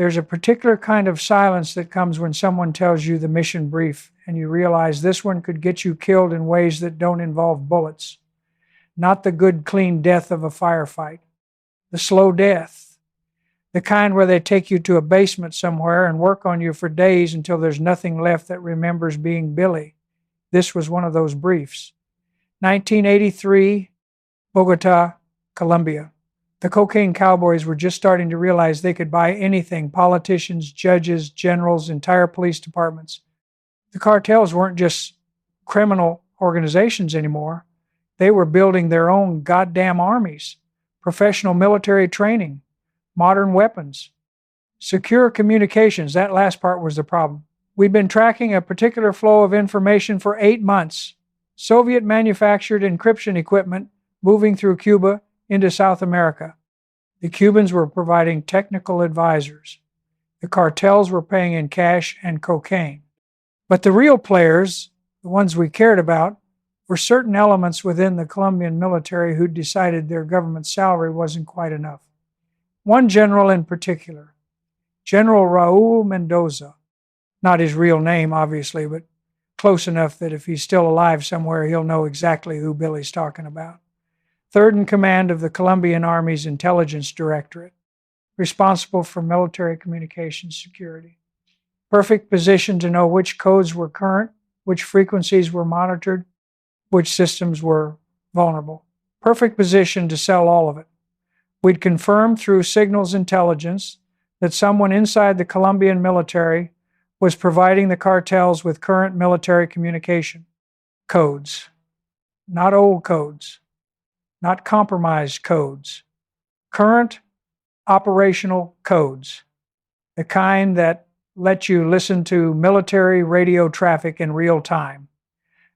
There's a particular kind of silence that comes when someone tells you the mission brief and you realize this one could get you killed in ways that don't involve bullets. Not the good, clean death of a firefight. The slow death. The kind where they take you to a basement somewhere and work on you for days until there's nothing left that remembers being Billy. This was one of those briefs. 1983, Bogota, Colombia. The cocaine cowboys were just starting to realize they could buy anything: politicians, judges, generals, entire police departments. The cartels weren't just criminal organizations anymore. They were building their own goddamn armies, professional military training, modern weapons, secure communications. That last part was the problem. We'd been tracking a particular flow of information for 8 months. Soviet-manufactured encryption equipment moving through Cuba into South America. The Cubans were providing technical advisors. The cartels were paying in cash and cocaine. But the real players, the ones we cared about, were certain elements within the Colombian military who decided their government salary wasn't quite enough. One general in particular, General Raul Mendoza, not his real name, obviously, but close enough that if he's still alive somewhere, he'll know exactly who Billy's talking about. Third in command of the Colombian Army's Intelligence Directorate, responsible for military communications security. Perfect position to know which codes were current, which frequencies were monitored, which systems were vulnerable. Perfect position to sell all of it. We'd confirmed through signals intelligence that someone inside the Colombian military was providing the cartels with current military communication codes, not old codes, not compromised codes, current operational codes, the kind that let you listen to military radio traffic in real time,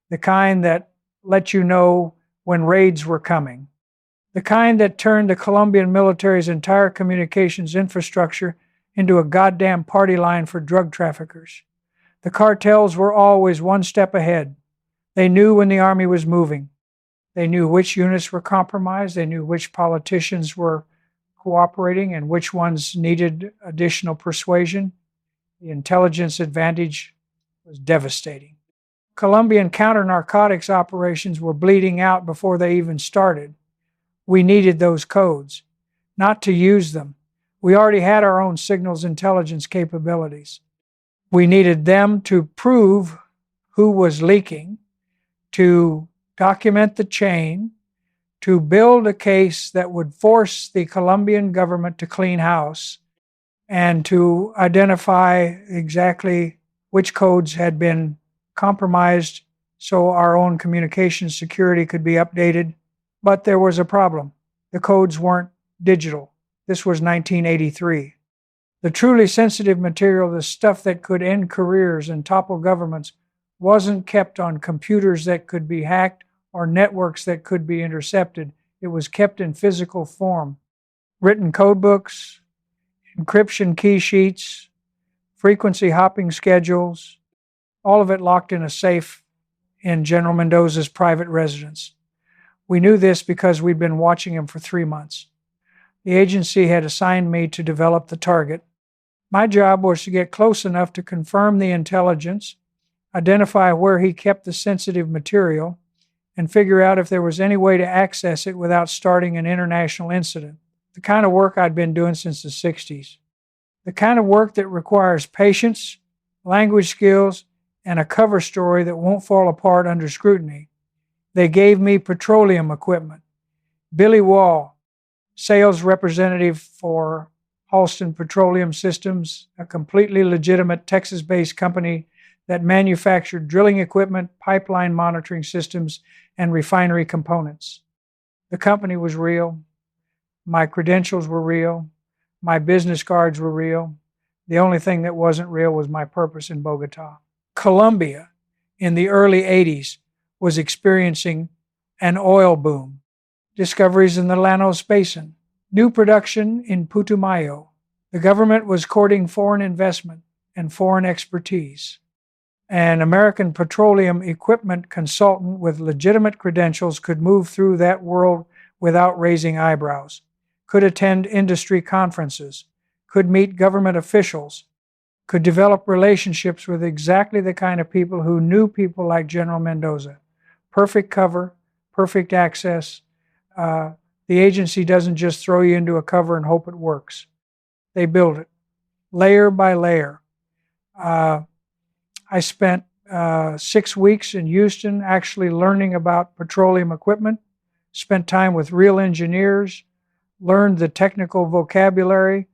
the kind that let you know when raids were coming, the kind that turned the Colombian military's entire communications infrastructure into a goddamn party line for drug traffickers. The cartels were always one step ahead. They knew when the army was moving. They knew which units were compromised. They knew which politicians were cooperating and which ones needed additional persuasion. The intelligence advantage was devastating. Colombian counter-narcotics operations were bleeding out before they even started. We needed those codes, not to use them. We already had our own signals intelligence capabilities. We needed them to prove who was leaking, to document the chain, to build a case that would force the Colombian government to clean house, and to identify exactly which codes had been compromised so our own communication security could be updated. But there was a problem. The codes weren't digital. This was 1983. The truly sensitive material, the stuff that could end careers and topple governments, wasn't kept on computers that could be hacked or networks that could be intercepted. It was kept in physical form. Written codebooks, encryption key sheets, frequency hopping schedules, all of it locked in a safe in General Mendoza's private residence. We knew this because we'd been watching him for 3 months. The agency had assigned me to develop the target. My job was to get close enough to confirm the intelligence, identify where he kept the sensitive material, and figure out if there was any way to access it without starting an international incident. The kind of work I'd been doing since the 60s. The kind of work that requires patience, language skills, and a cover story that won't fall apart under scrutiny. They gave me petroleum equipment. Billy Wall, sales representative for Halston Petroleum Systems, a completely legitimate Texas-based company that manufactured drilling equipment, pipeline monitoring systems, and refinery components. The company was real. My credentials were real. My business cards were real. The only thing that wasn't real was my purpose in Bogota. Colombia, in the early 80s, was experiencing an oil boom. Discoveries in the Llanos Basin. New production in Putumayo. The government was courting foreign investment and foreign expertise. An American petroleum equipment consultant with legitimate credentials could move through that world without raising eyebrows, could attend industry conferences, could meet government officials, could develop relationships with exactly the kind of people who knew people like General Mendoza. Perfect cover, perfect access. The agency doesn't just throw you into a cover and hope it works. They build it layer by layer. I spent 6 weeks in Houston actually learning about petroleum equipment, spent time with real engineers, learned the technical vocabulary,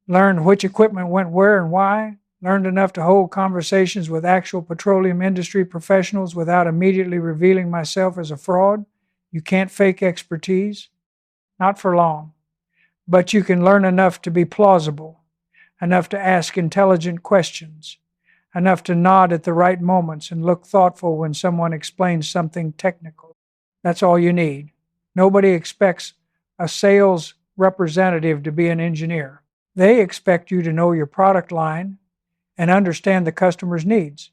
learned which equipment went where and why, learned enough to hold conversations with actual petroleum industry professionals without immediately revealing myself as a fraud. You can't fake expertise, not for long, but you can learn enough to be plausible, enough to ask intelligent questions, enough to nod at the right moments and look thoughtful when someone explains something technical. That's all you need. Nobody expects a sales representative to be an engineer. They expect you to know your product line and understand the customer's needs.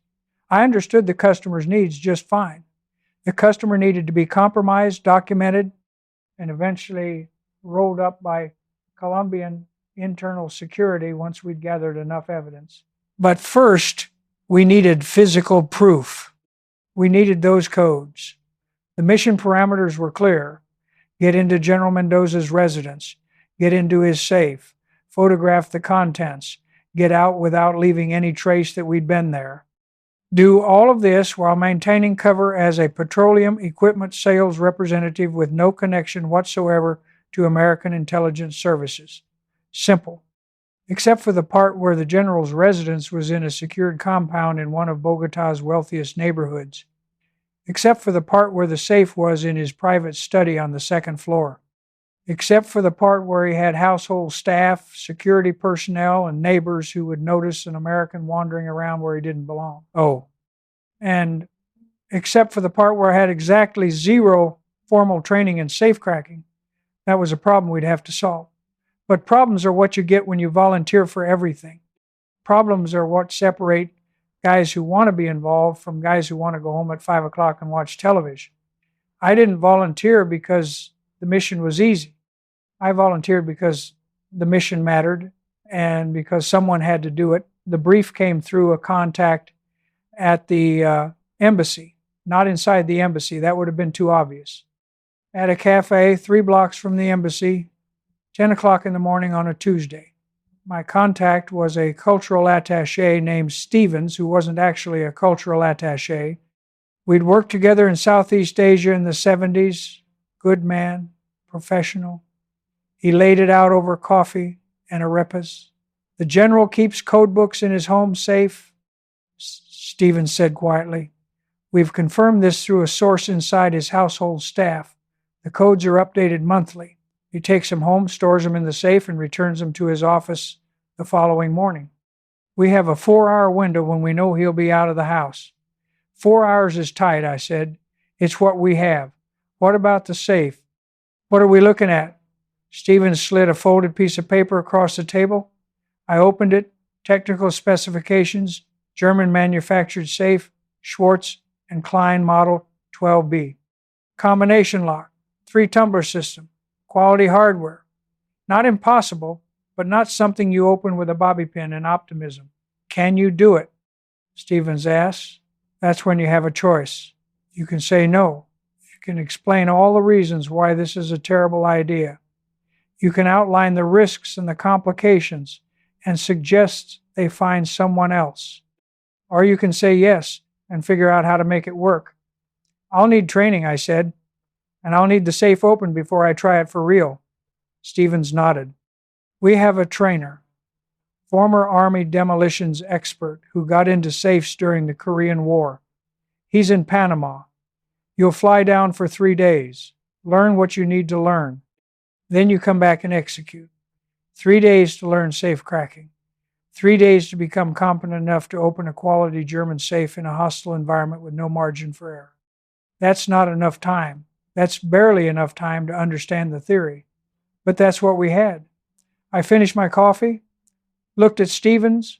I understood the customer's needs just fine. The customer needed to be compromised, documented, and eventually rolled up by Colombian internal security once we'd gathered enough evidence. But first, we needed physical proof. We needed those codes. The mission parameters were clear. Get into General Mendoza's residence, get into his safe, photograph the contents, get out without leaving any trace that we'd been there. Do all of this while maintaining cover as a petroleum equipment sales representative with no connection whatsoever to American intelligence services. Simple. Except for the part where the general's residence was in a secured compound in one of Bogotá's wealthiest neighborhoods. Except for the part where the safe was in his private study on the second floor. Except for the part where he had household staff, security personnel, and neighbors who would notice an American wandering around where he didn't belong. Oh, and except for the part where I had exactly 0 formal training in safecracking. That was a problem we'd have to solve. But problems are what you get when you volunteer for everything. Problems are what separate guys who want to be involved from guys who want to go home at 5 o'clock and watch television. I didn't volunteer because the mission was easy. I volunteered because the mission mattered and because someone had to do it. The brief came through a contact at the embassy, not inside the embassy. That would have been too obvious. At a cafe 3 blocks from the embassy, 10 o'clock in the morning on a Tuesday. My contact was a cultural attaché named Stevens, who wasn't actually a cultural attaché. We'd worked together in Southeast Asia in the 70s. Good man, professional. He laid it out over coffee and arepas. The general keeps code books in his home safe, Stevens said quietly. We've confirmed this through a source inside his household staff. The codes are updated monthly. He takes them home, stores them in the safe, and returns them to his office the following morning. We have a 4-hour window when we know he'll be out of the house. 4 hours is tight, I said. It's what we have. What about the safe? What are we looking at? Stevens slid a folded piece of paper across the table. I opened it. Technical specifications, German manufactured safe, Schwartz and Klein model 12B. Combination lock, 3-tumbler system, quality hardware. Not impossible, but not something you open with a bobby pin and optimism. Can you do it? Stevens asked. That's when you have a choice. You can say no. You can explain all the reasons why this is a terrible idea. You can outline the risks and the complications and suggest they find someone else. Or you can say yes and figure out how to make it work. I'll need training, I said, and I'll need the safe open before I try it for real. Stevens nodded. We have a trainer, former Army demolitions expert who got into safes during the Korean War. He's in Panama. You'll fly down for 3 days, learn what you need to learn. Then you come back and execute. 3 days to learn safe cracking. 3 days to become competent enough to open a quality German safe in a hostile environment with no margin for error. That's not enough time. That's barely enough time to understand the theory. But that's what we had. I finished my coffee, looked at Stevens,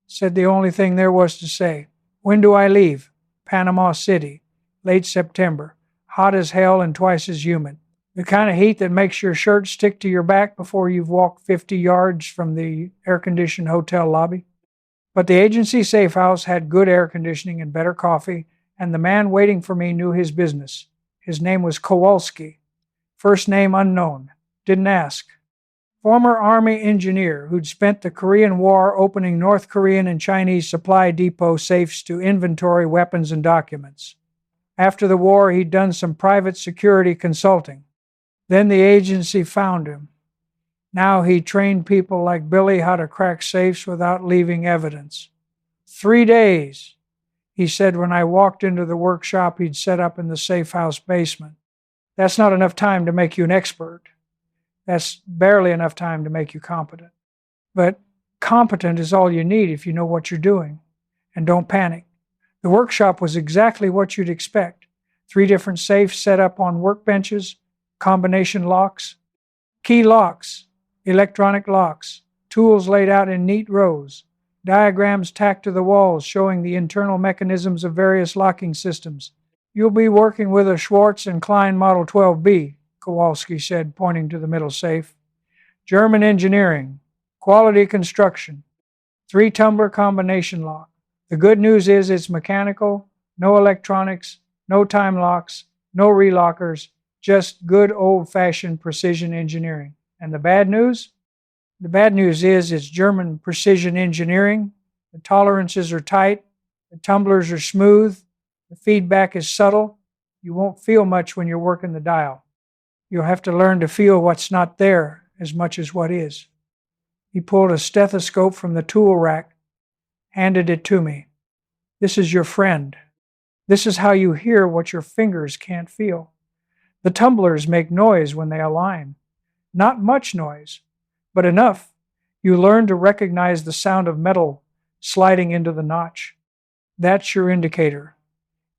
said the only thing there was to say. When do I leave? Panama City, late September. Hot as hell and twice as humid. The kind of heat that makes your shirt stick to your back before you've walked 50 yards from the air-conditioned hotel lobby. But the agency safe house had good air conditioning and better coffee, and the man waiting for me knew his business. His name was Kowalski. First name unknown. Didn't ask. Former Army engineer who'd spent the Korean War opening North Korean and Chinese supply depot safes to inventory weapons and documents. After the war, he'd done some private security consulting. Then the agency found him. Now he trained people like Billy how to crack safes without leaving evidence. 3 days, he said when I walked into the workshop he'd set up in the safe house basement. That's not enough time to make you an expert. That's barely enough time to make you competent. But competent is all you need if you know what you're doing. And don't panic. The workshop was exactly what you'd expect. 3 different safes set up on workbenches, combination locks, key locks, electronic locks, tools laid out in neat rows, diagrams tacked to the walls showing the internal mechanisms of various locking systems. You'll be working with a Schwartz & Klein Model 12B, Kowalski said, pointing to the middle safe. German engineering, quality construction, 3-tumbler combination lock. The good news is it's mechanical, no electronics, no time locks, no relockers, just good old-fashioned precision engineering. And the bad news? The bad news is it's German precision engineering. The tolerances are tight. The tumblers are smooth. The feedback is subtle. You won't feel much when you're working the dial. You'll have to learn to feel what's not there as much as what is. He pulled a stethoscope from the tool rack, handed it to me. This is your friend. This is how you hear what your fingers can't feel. The tumblers make noise when they align. Not much noise, but enough. You learn to recognize the sound of metal sliding into the notch. That's your indicator.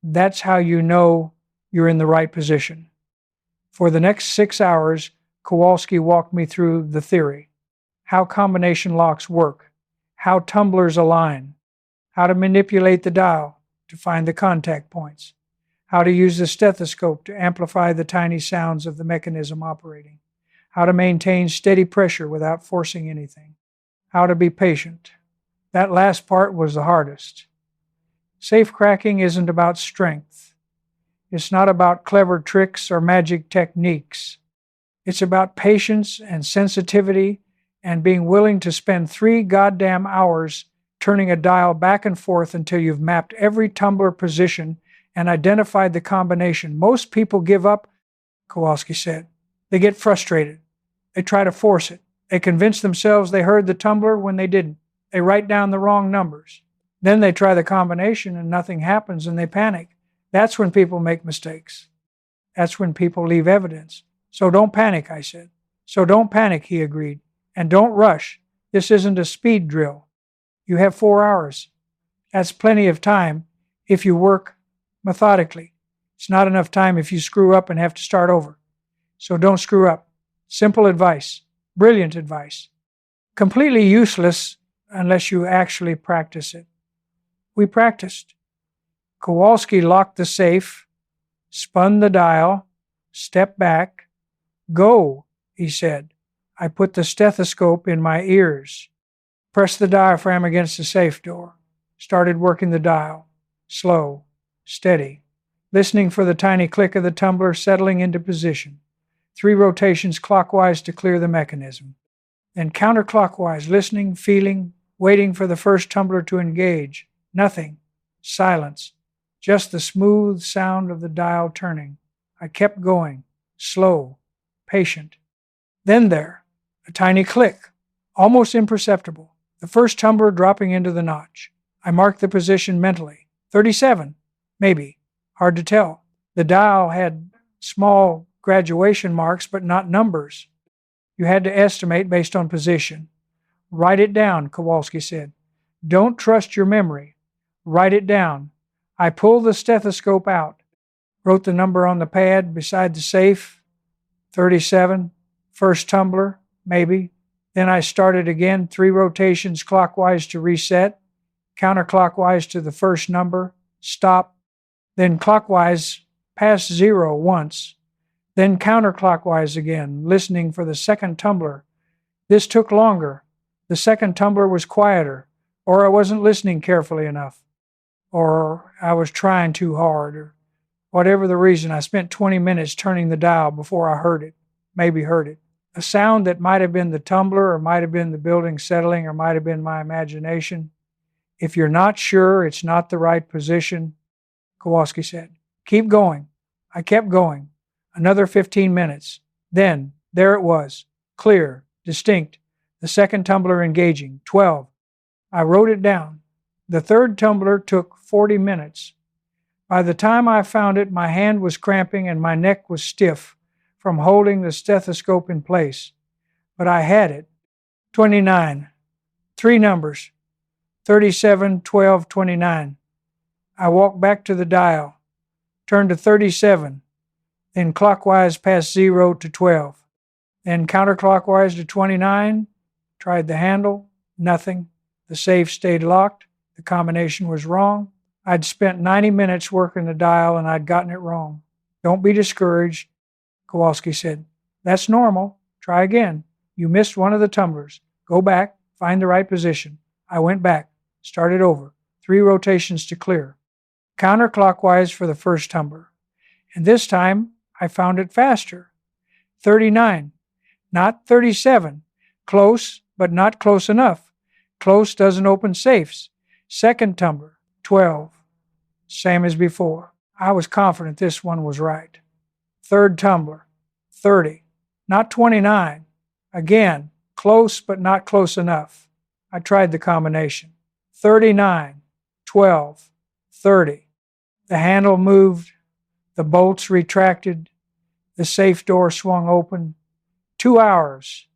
That's how you know you're in the right position. For the next 6 hours, Kowalski walked me through the theory, how combination locks work, how tumblers align, how to manipulate the dial to find the contact points, how to use the stethoscope to amplify the tiny sounds of the mechanism operating, how to maintain steady pressure without forcing anything, how to be patient. That last part was the hardest. Safe cracking isn't about strength. It's not about clever tricks or magic techniques. It's about patience and sensitivity and being willing to spend 3 goddamn hours turning a dial back and forth until you've mapped every tumbler position and identified the combination. Most people give up, Kowalski said. They get frustrated. They try to force it. They convince themselves they heard the tumbler when they didn't. They write down the wrong numbers. Then they try the combination and nothing happens and they panic. That's when people make mistakes. That's when people leave evidence. So don't panic, I said. So don't panic, he agreed. And don't rush. This isn't a speed drill. You have 4 hours. That's plenty of time if you work methodically. It's not enough time if you screw up and have to start over. So don't screw up. Simple advice. Brilliant advice. Completely useless unless you actually practice it. We practiced. Kowalski locked the safe, spun the dial, stepped back. Go, he said. I put the stethoscope in my ears, pressed the diaphragm against the safe door, started working the dial, slow, steady, listening for the tiny click of the tumbler settling into position. 3 rotations clockwise to clear the mechanism. Then counterclockwise, listening, feeling, waiting for the first tumbler to engage. Nothing. Silence. Just the smooth sound of the dial turning. I kept going, slow, patient. Then there, a tiny click, almost imperceptible. The first tumbler dropping into the notch. I marked the position mentally. 37, maybe. Hard to tell. The dial had small graduation marks, but not numbers. You had to estimate based on position. Write it down, Kowalski said. Don't trust your memory. Write it down. I pulled the stethoscope out, wrote the number on the pad beside the safe, 37, first tumbler, maybe. Then I started again, 3 rotations clockwise to reset, counterclockwise to the first number, stop, then clockwise past 0 once, Then counterclockwise again, listening for the second tumbler. This took longer. The second tumbler was quieter, or I wasn't listening carefully enough, or I was trying too hard, or whatever the reason. I spent 20 minutes turning the dial before I heard it, maybe heard it. A sound that might have been the tumbler, or might have been the building settling, or might have been my imagination. If you're not sure it's not the right position, Kowalski said, keep going. I kept going. Another 15 minutes. Then, there it was, clear, distinct, the second tumbler engaging, 12. I wrote it down. The third tumbler took 40 minutes. By the time I found it, my hand was cramping and my neck was stiff from holding the stethoscope in place. But I had it. 29. 3 numbers. 37, 12, 29. I walked back to the dial, turned to 37, then clockwise past 0 to 12, then counterclockwise to 29, tried the handle, nothing. The safe stayed locked. The combination was wrong. I'd spent 90 minutes working the dial and I'd gotten it wrong. Don't be discouraged, Kowalski said. That's normal. Try again. You missed one of the tumblers. Go back, find the right position. I went back, started over. 3 rotations to clear. Counterclockwise for the first tumbler. And this time, I found it faster. 39, not 37. Close, but not close enough. Close doesn't open safes. Second tumbler, 12. Same as before. I was confident this one was right. Third tumbler, 30, not 29. Again, close, but not close enough. I tried the combination. 39, 12, 30. The handle moved. The bolts retracted. The safe door swung open. 2 hours,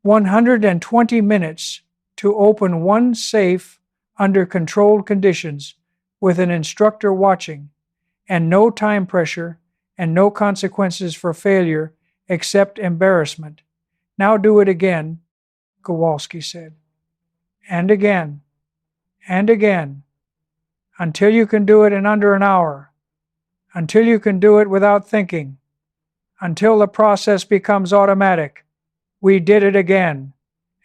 120 minutes to open one safe under controlled conditions with an instructor watching, and no time pressure and no consequences for failure except embarrassment. Now do it again, Kowalski said. And again, and again, until you can do it in under an hour, until you can do it without thinking, until the process becomes automatic. We did it again,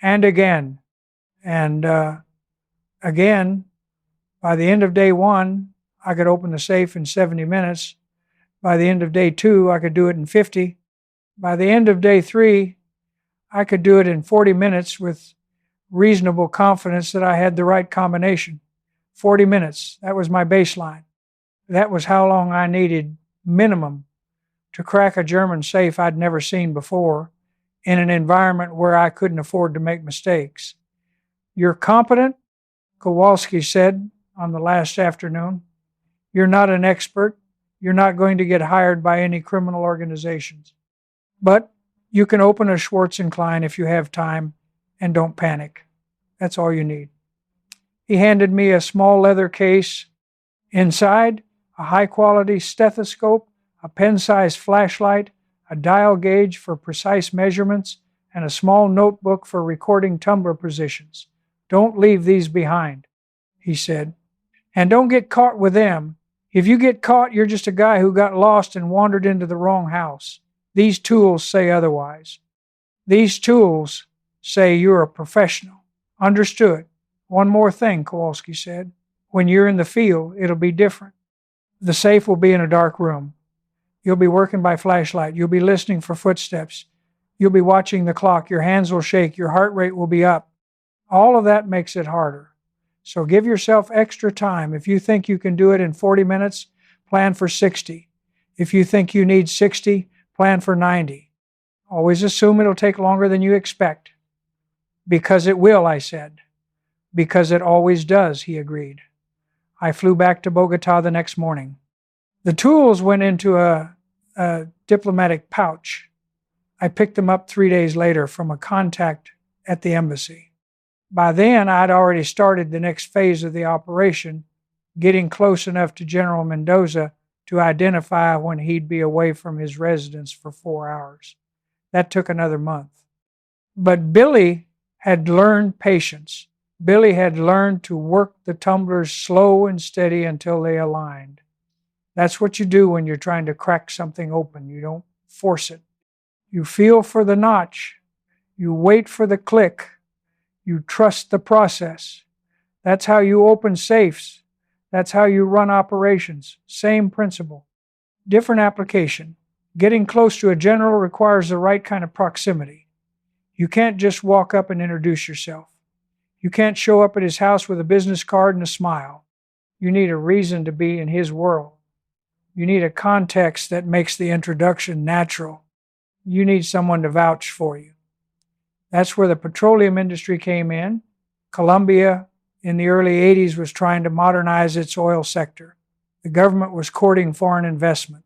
and again, and again. By the end of day 1, I could open the safe in 70 minutes. By the end of day 2, I could do it in 50. By the end of day 3, I could do it in 40 minutes with reasonable confidence that I had the right combination. 40 minutes, that was my baseline. That was how long I needed minimum to crack a German safe I'd never seen before in an environment where I couldn't afford to make mistakes. You're competent, Kowalski said on the last afternoon. You're not an expert. You're not going to get hired by any criminal organizations. But you can open a Schwartz and Klein if you have time, and don't panic. That's all you need. He handed me a small leather case. Inside, a high-quality stethoscope, a pen-sized flashlight, a dial gauge for precise measurements, and a small notebook for recording tumbler positions. Don't leave these behind, he said. And don't get caught with them. If you get caught, you're just a guy who got lost and wandered into the wrong house. These tools say otherwise. These tools say you're a professional. Understood. One more thing, Kowalski said. When you're in the field, it'll be different. The safe will be in a dark room. You'll be working by flashlight. You'll be listening for footsteps. You'll be watching the clock. Your hands will shake. Your heart rate will be up. All of that makes it harder. So give yourself extra time. If you think you can do it in 40 minutes, plan for 60. If you think you need 60, plan for 90. Always assume it'll take longer than you expect. Because it will, I said. Because it always does, he agreed. I flew back to Bogotá the next morning. The tools went into a diplomatic pouch. I picked them up 3 days later from a contact at the embassy. By then, I'd already started the next phase of the operation, getting close enough to General Mendoza to identify when he'd be away from his residence for 4 hours. That took another month. But Billy had learned patience. Billy had learned to work the tumblers slow and steady until they aligned. That's what you do when you're trying to crack something open. You don't force it. You feel for the notch. You wait for the click. You trust the process. That's how you open safes. That's how you run operations. Same principle. Different application. Getting close to a general requires the right kind of proximity. You can't just walk up and introduce yourself. You can't show up at his house with a business card and a smile. You need a reason to be in his world. You need a context that makes the introduction natural. You need someone to vouch for you. That's where the petroleum industry came in. Colombia in the early 80s was trying to modernize its oil sector. The government was courting foreign investment.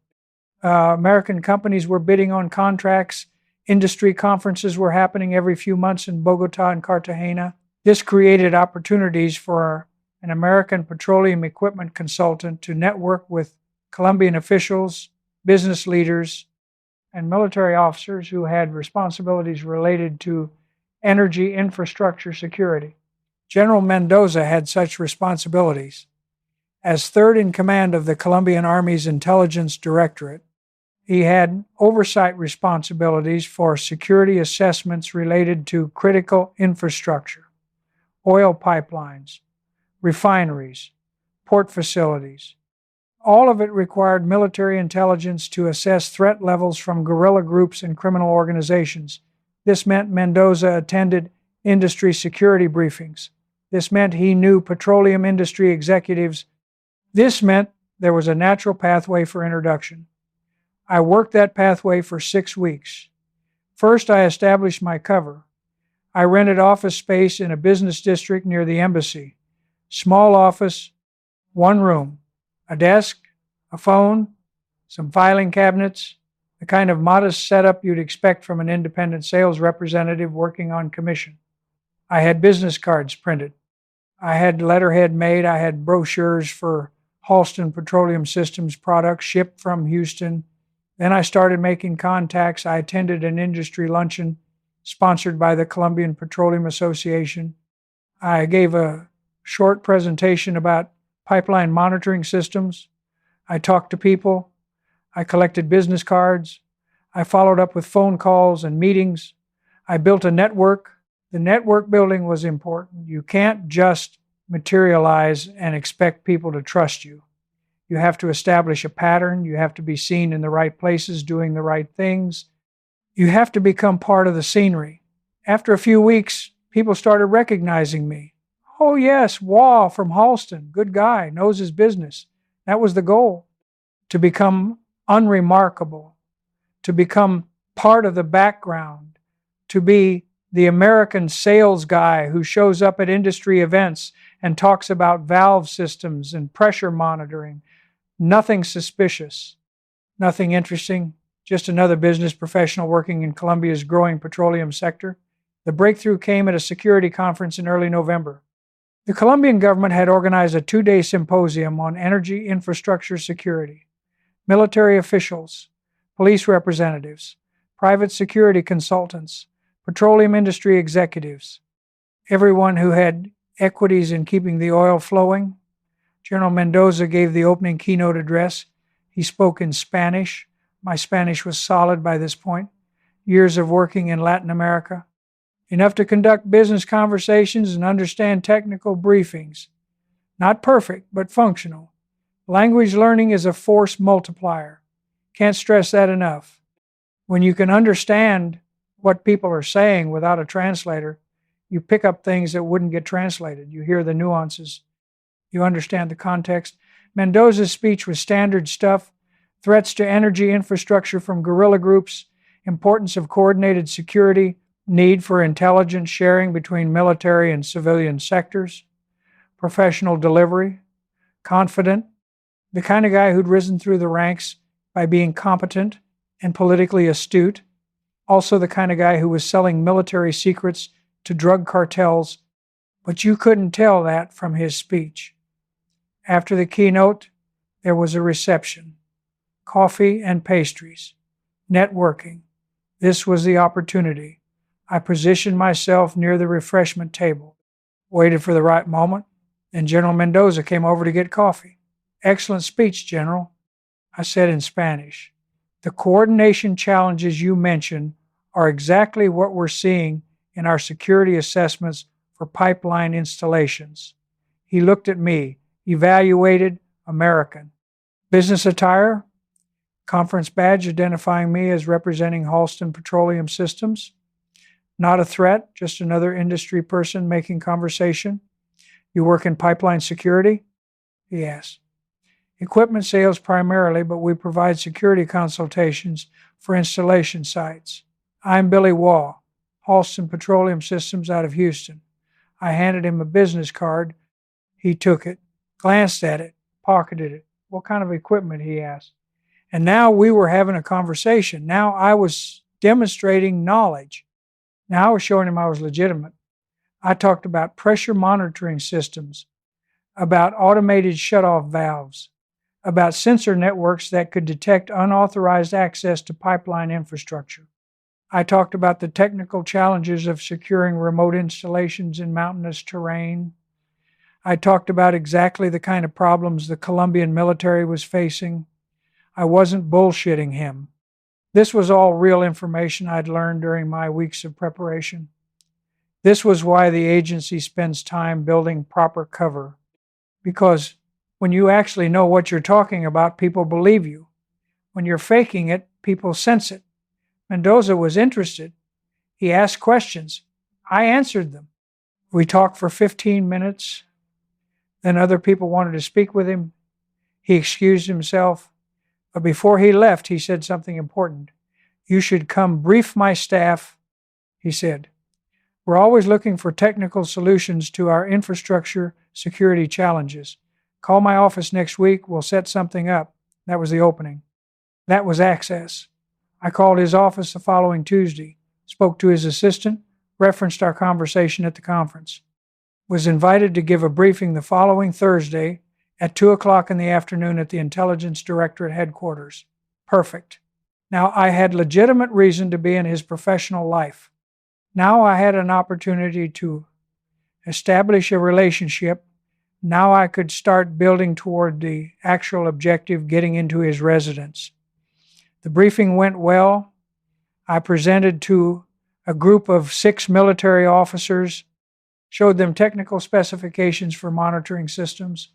American companies were bidding on contracts. Industry conferences were happening every few months in Bogota and Cartagena. This created opportunities for an American petroleum equipment consultant to network with Colombian officials, business leaders, and military officers who had responsibilities related to energy infrastructure security. General Mendoza had such responsibilities. As third in command of the Colombian Army's Intelligence Directorate, he had oversight responsibilities for security assessments related to critical infrastructure, oil pipelines, refineries, port facilities. All of it required military intelligence to assess threat levels from guerrilla groups and criminal organizations. This meant Mendoza attended industry security briefings. This meant he knew petroleum industry executives. This meant there was a natural pathway for introduction. I worked that pathway for 6 weeks. First, I established my cover. I rented office space in a business district near the embassy. Small office, one room, a desk, a phone, some filing cabinets, the kind of modest setup you'd expect from an independent sales representative working on commission. I had business cards printed. I had letterhead made. I had brochures for Halston Petroleum Systems products shipped from Houston. Then I started making contacts. I attended an industry luncheon sponsored by the Colombian Petroleum Association. I gave a short presentation about pipeline monitoring systems. I talked to people. I collected business cards. I followed up with phone calls and meetings. I built a network. The network building was important. You can't just materialize and expect people to trust you. You have to establish a pattern. You have to be seen in the right places doing the right things. You have to become part of the scenery. After a few weeks, people started recognizing me. Oh yes, Wah from Halston, good guy, knows his business. That was the goal, to become unremarkable, to become part of the background, to be the American sales guy who shows up at industry events and talks about valve systems and pressure monitoring. Nothing suspicious, nothing interesting, just another business professional working in Colombia's growing petroleum sector. The breakthrough came at a security conference in early November. The Colombian government had organized a 2-day symposium on energy infrastructure security. Military officials, police representatives, private security consultants, petroleum industry executives, everyone who had equities in keeping the oil flowing. General Mendoza gave the opening keynote address. He spoke in Spanish. My Spanish was solid by this point. Years of working in Latin America. Enough to conduct business conversations and understand technical briefings. Not perfect, but functional. Language learning is a force multiplier. Can't stress that enough. When you can understand what people are saying without a translator, you pick up things that wouldn't get translated. You hear the nuances. You understand the context. Mendoza's speech was standard stuff. Threats to energy infrastructure from guerrilla groups, importance of coordinated security, need for intelligence sharing between military and civilian sectors, professional delivery, confident, the kind of guy who'd risen through the ranks by being competent and politically astute, also the kind of guy who was selling military secrets to drug cartels, but you couldn't tell that from his speech. After the keynote, there was a reception, coffee and pastries, networking. This was the opportunity. I positioned myself near the refreshment table, waited for the right moment, and General Mendoza came over to get coffee. Excellent speech, General, I said in Spanish. The coordination challenges you mentioned are exactly what we're seeing in our security assessments for pipeline installations. He looked at me, evaluated, American. Business attire, conference badge identifying me as representing Halston Petroleum Systems. Not a threat, just another industry person making conversation. You work in pipeline security? He asked. Equipment sales primarily, but we provide security consultations for installation sites. I'm Billy Waugh, Halston Petroleum Systems out of Houston. I handed him a business card. He took it, glanced at it, pocketed it. What kind of equipment, he asked. And now we were having a conversation. Now I was demonstrating knowledge. Now I was showing him I was legitimate. I talked about pressure monitoring systems, about automated shutoff valves, about sensor networks that could detect unauthorized access to pipeline infrastructure. I talked about the technical challenges of securing remote installations in mountainous terrain. I talked about exactly the kind of problems the Colombian military was facing. I wasn't bullshitting him. This was all real information I'd learned during my weeks of preparation. This was why the agency spends time building proper cover. Because when you actually know what you're talking about, people believe you. When you're faking it, people sense it. Mendoza was interested. He asked questions. I answered them. We talked for 15 minutes. Then other people wanted to speak with him. He excused himself. But before he left, he said something important. You should come brief my staff, he said. We're always looking for technical solutions to our infrastructure security challenges. Call my office next week. We'll set something up. That was the opening. That was access. I called his office the following Tuesday, spoke to his assistant, referenced our conversation at the conference. Was invited to give a briefing the following Thursday at 2 o'clock in the afternoon at the Intelligence Directorate headquarters. Perfect. Now I had legitimate reason to be in his professional life. Now I had an opportunity to establish a relationship. Now I could start building toward the actual objective, getting into his residence. The briefing went well. I presented to a group of 6 military officers, showed them technical specifications for monitoring systems,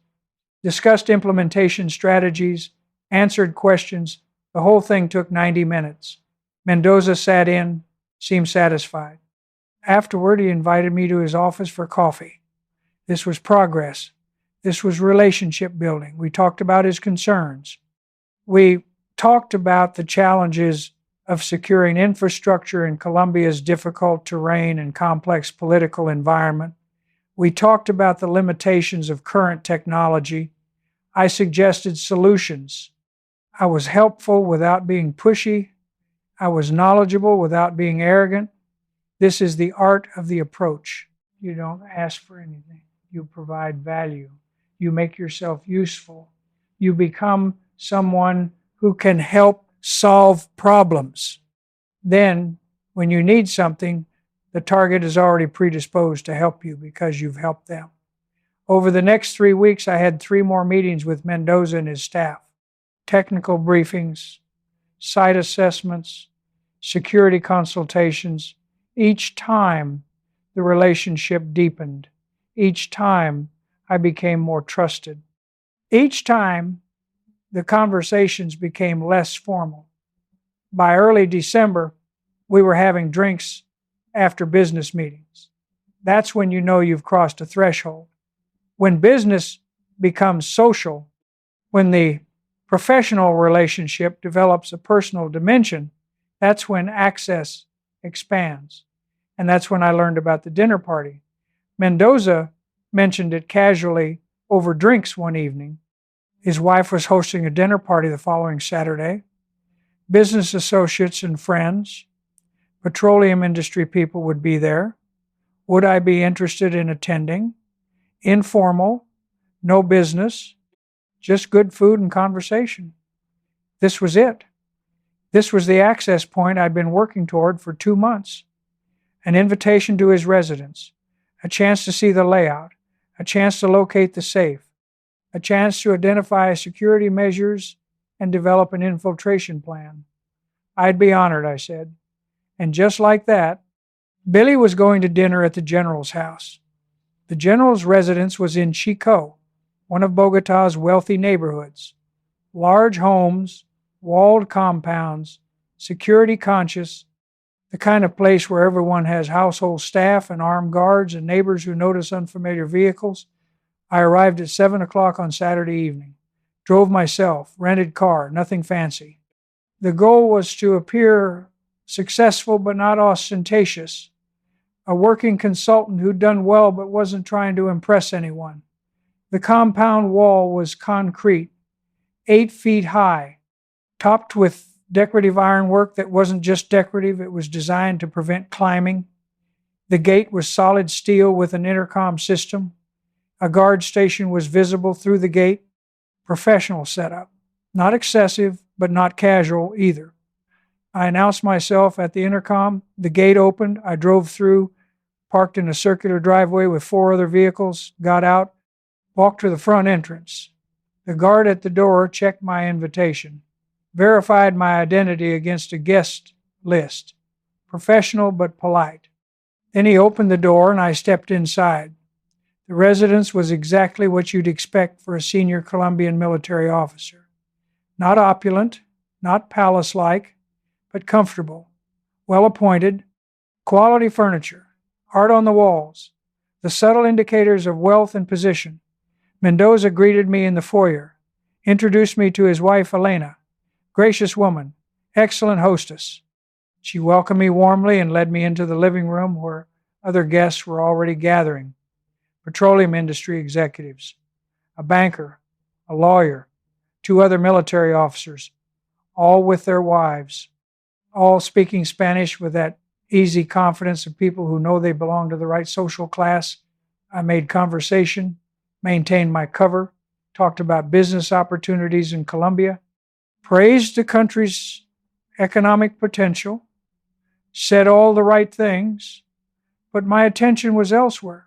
discussed implementation strategies, answered questions. The whole thing took 90 minutes. Mendoza sat in, seemed satisfied. Afterward, he invited me to his office for coffee. This was progress. This was relationship building. We talked about his concerns. We talked about the challenges of securing infrastructure in Colombia's difficult terrain and complex political environment. We talked about the limitations of current technology. I suggested solutions. I was helpful without being pushy. I was knowledgeable without being arrogant. This is the art of the approach. You don't ask for anything. You provide value. You make yourself useful. You become someone who can help solve problems. Then, when you need something, the target is already predisposed to help you because you've helped them. Over the next 3 weeks, I had 3 more meetings with Mendoza and his staff. Technical briefings, site assessments, security consultations. Each time, the relationship deepened. Each time, I became more trusted. Each time, the conversations became less formal. By early December, we were having drinks after business meetings. That's when you know you've crossed a threshold. When business becomes social, when the professional relationship develops a personal dimension, that's when access expands. And that's when I learned about the dinner party. Mendoza mentioned it casually over drinks one evening. His wife was hosting a dinner party the following Saturday. Business associates and friends, petroleum industry people would be there. Would I be interested in attending? Informal, no business, just good food and conversation. This was it. This was the access point I'd been working toward for 2 months. An invitation to his residence, a chance to see the layout, a chance to locate the safe, a chance to identify security measures and develop an infiltration plan. I'd be honored, I said. And just like that, Billy was going to dinner at the general's house. The general's residence was in Chico, one of Bogotá's wealthy neighborhoods. Large homes, walled compounds, security conscious, the kind of place where everyone has household staff and armed guards and neighbors who notice unfamiliar vehicles. I arrived at 7 o'clock on Saturday evening. Drove myself, rented car, nothing fancy. The goal was to appear successful but not ostentatious. A working consultant who'd done well but wasn't trying to impress anyone. The compound wall was concrete, 8 feet high, topped with decorative ironwork that wasn't just decorative, it was designed to prevent climbing. The gate was solid steel with an intercom system. A guard station was visible through the gate. Professional setup. Not excessive, but not casual either. I announced myself at the intercom. The gate opened. I drove through, parked in a circular driveway with 4 other vehicles, got out, walked to the front entrance. The guard at the door checked my invitation, verified my identity against a guest list, professional but polite. Then he opened the door and I stepped inside. The residence was exactly what you'd expect for a senior Colombian military officer. Not opulent, not palace-like, but comfortable, well-appointed, quality furniture, art on the walls, the subtle indicators of wealth and position. Mendoza greeted me in the foyer, introduced me to his wife Elena, gracious woman, excellent hostess. She welcomed me warmly and led me into the living room where other guests were already gathering. Petroleum industry executives, a banker, a lawyer, 2 other military officers, all with their wives, all speaking Spanish with that easy confidence of people who know they belong to the right social class. I made conversation, maintained my cover, talked about business opportunities in Colombia, praised the country's economic potential, said all the right things, but my attention was elsewhere.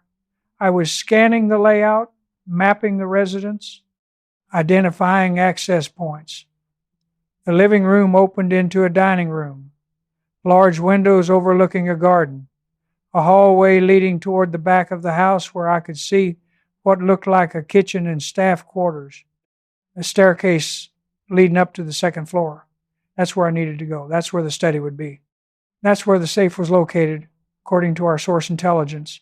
I was scanning the layout, mapping the residence, identifying access points. The living room opened into a dining room, large windows overlooking a garden, a hallway leading toward the back of the house where I could see what looked like a kitchen and staff quarters, a staircase leading up to the 2nd floor. That's where I needed to go. That's where the study would be. That's where the safe was located, according to our source intelligence.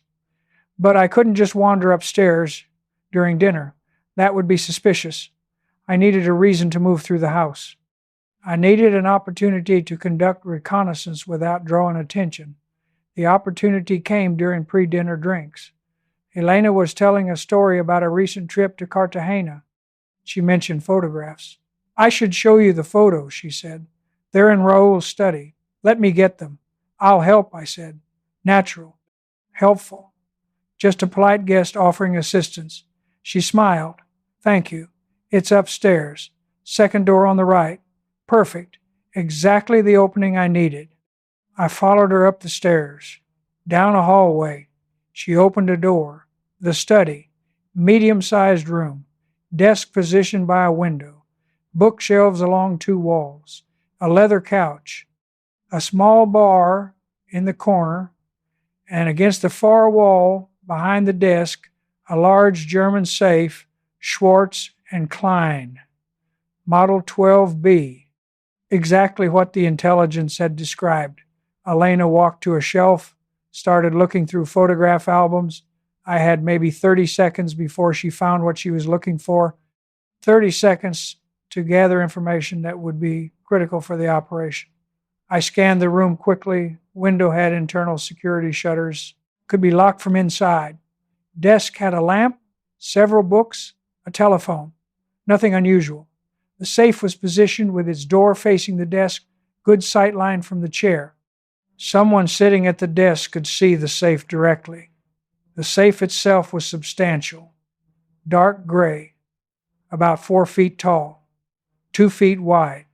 But I couldn't just wander upstairs during dinner. That would be suspicious. I needed a reason to move through the house. I needed an opportunity to conduct reconnaissance without drawing attention. The opportunity came during pre-dinner drinks. Elena was telling a story about a recent trip to Cartagena. She mentioned photographs. I should show you the photos, she said. They're in Raul's study. Let me get them. I'll help, I said. Natural. Helpful. Just a polite guest offering assistance. She smiled. Thank you. It's upstairs. 2nd door on the right. Perfect. Exactly the opening I needed. I followed her up the stairs. Down a hallway. She opened a door. The study. Medium-sized room. Desk positioned by a window. Bookshelves along 2 walls. A leather couch. A small bar in the corner. And against the far wall, behind the desk, a large German safe, Schwartz and Klein, Model 12B, exactly what the intelligence had described. Elena walked to a shelf, started looking through photograph albums. I had maybe 30 seconds before she found what she was looking for, 30 seconds to gather information that would be critical for the operation. I scanned the room quickly. Window had internal security shutters. Could be locked from inside. Desk had a lamp, several books, a telephone. Nothing unusual. The safe was positioned with its door facing the desk, good sight line from the chair. Someone sitting at the desk could see the safe directly. The safe itself was substantial, dark gray, about 4 feet tall, 2 feet wide.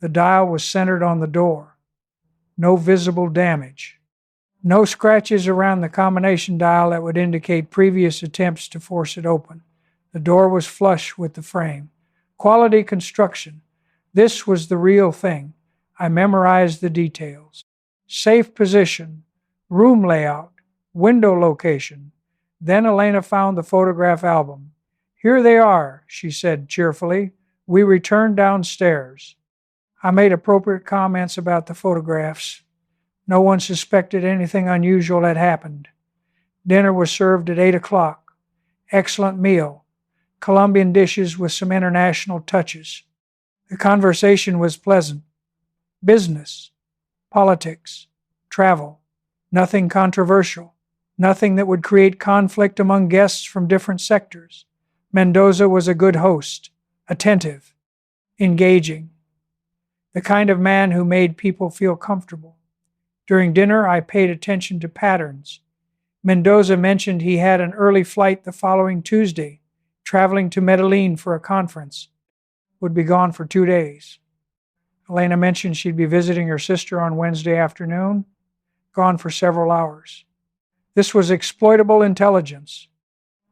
The dial was centered on the door. No visible damage. No scratches around the combination dial that would indicate previous attempts to force it open. The door was flush with the frame. Quality construction. This was the real thing. I memorized the details. Safe position, room layout, window location. Then Elena found the photograph album. "Here they are," she said cheerfully. We returned downstairs. I made appropriate comments about the photographs. No one suspected anything unusual had happened. Dinner was served at 8 o'clock. Excellent meal. Colombian dishes with some international touches. The conversation was pleasant. Business, politics, travel. Nothing controversial. Nothing that would create conflict among guests from different sectors. Mendoza was a good host, attentive, engaging, the kind of man who made people feel comfortable. During dinner, I paid attention to patterns. Mendoza mentioned he had an early flight the following Tuesday, traveling to Medellin for a conference. Would be gone for 2 days. Elena mentioned she'd be visiting her sister on Wednesday afternoon, gone for several hours. This was exploitable intelligence.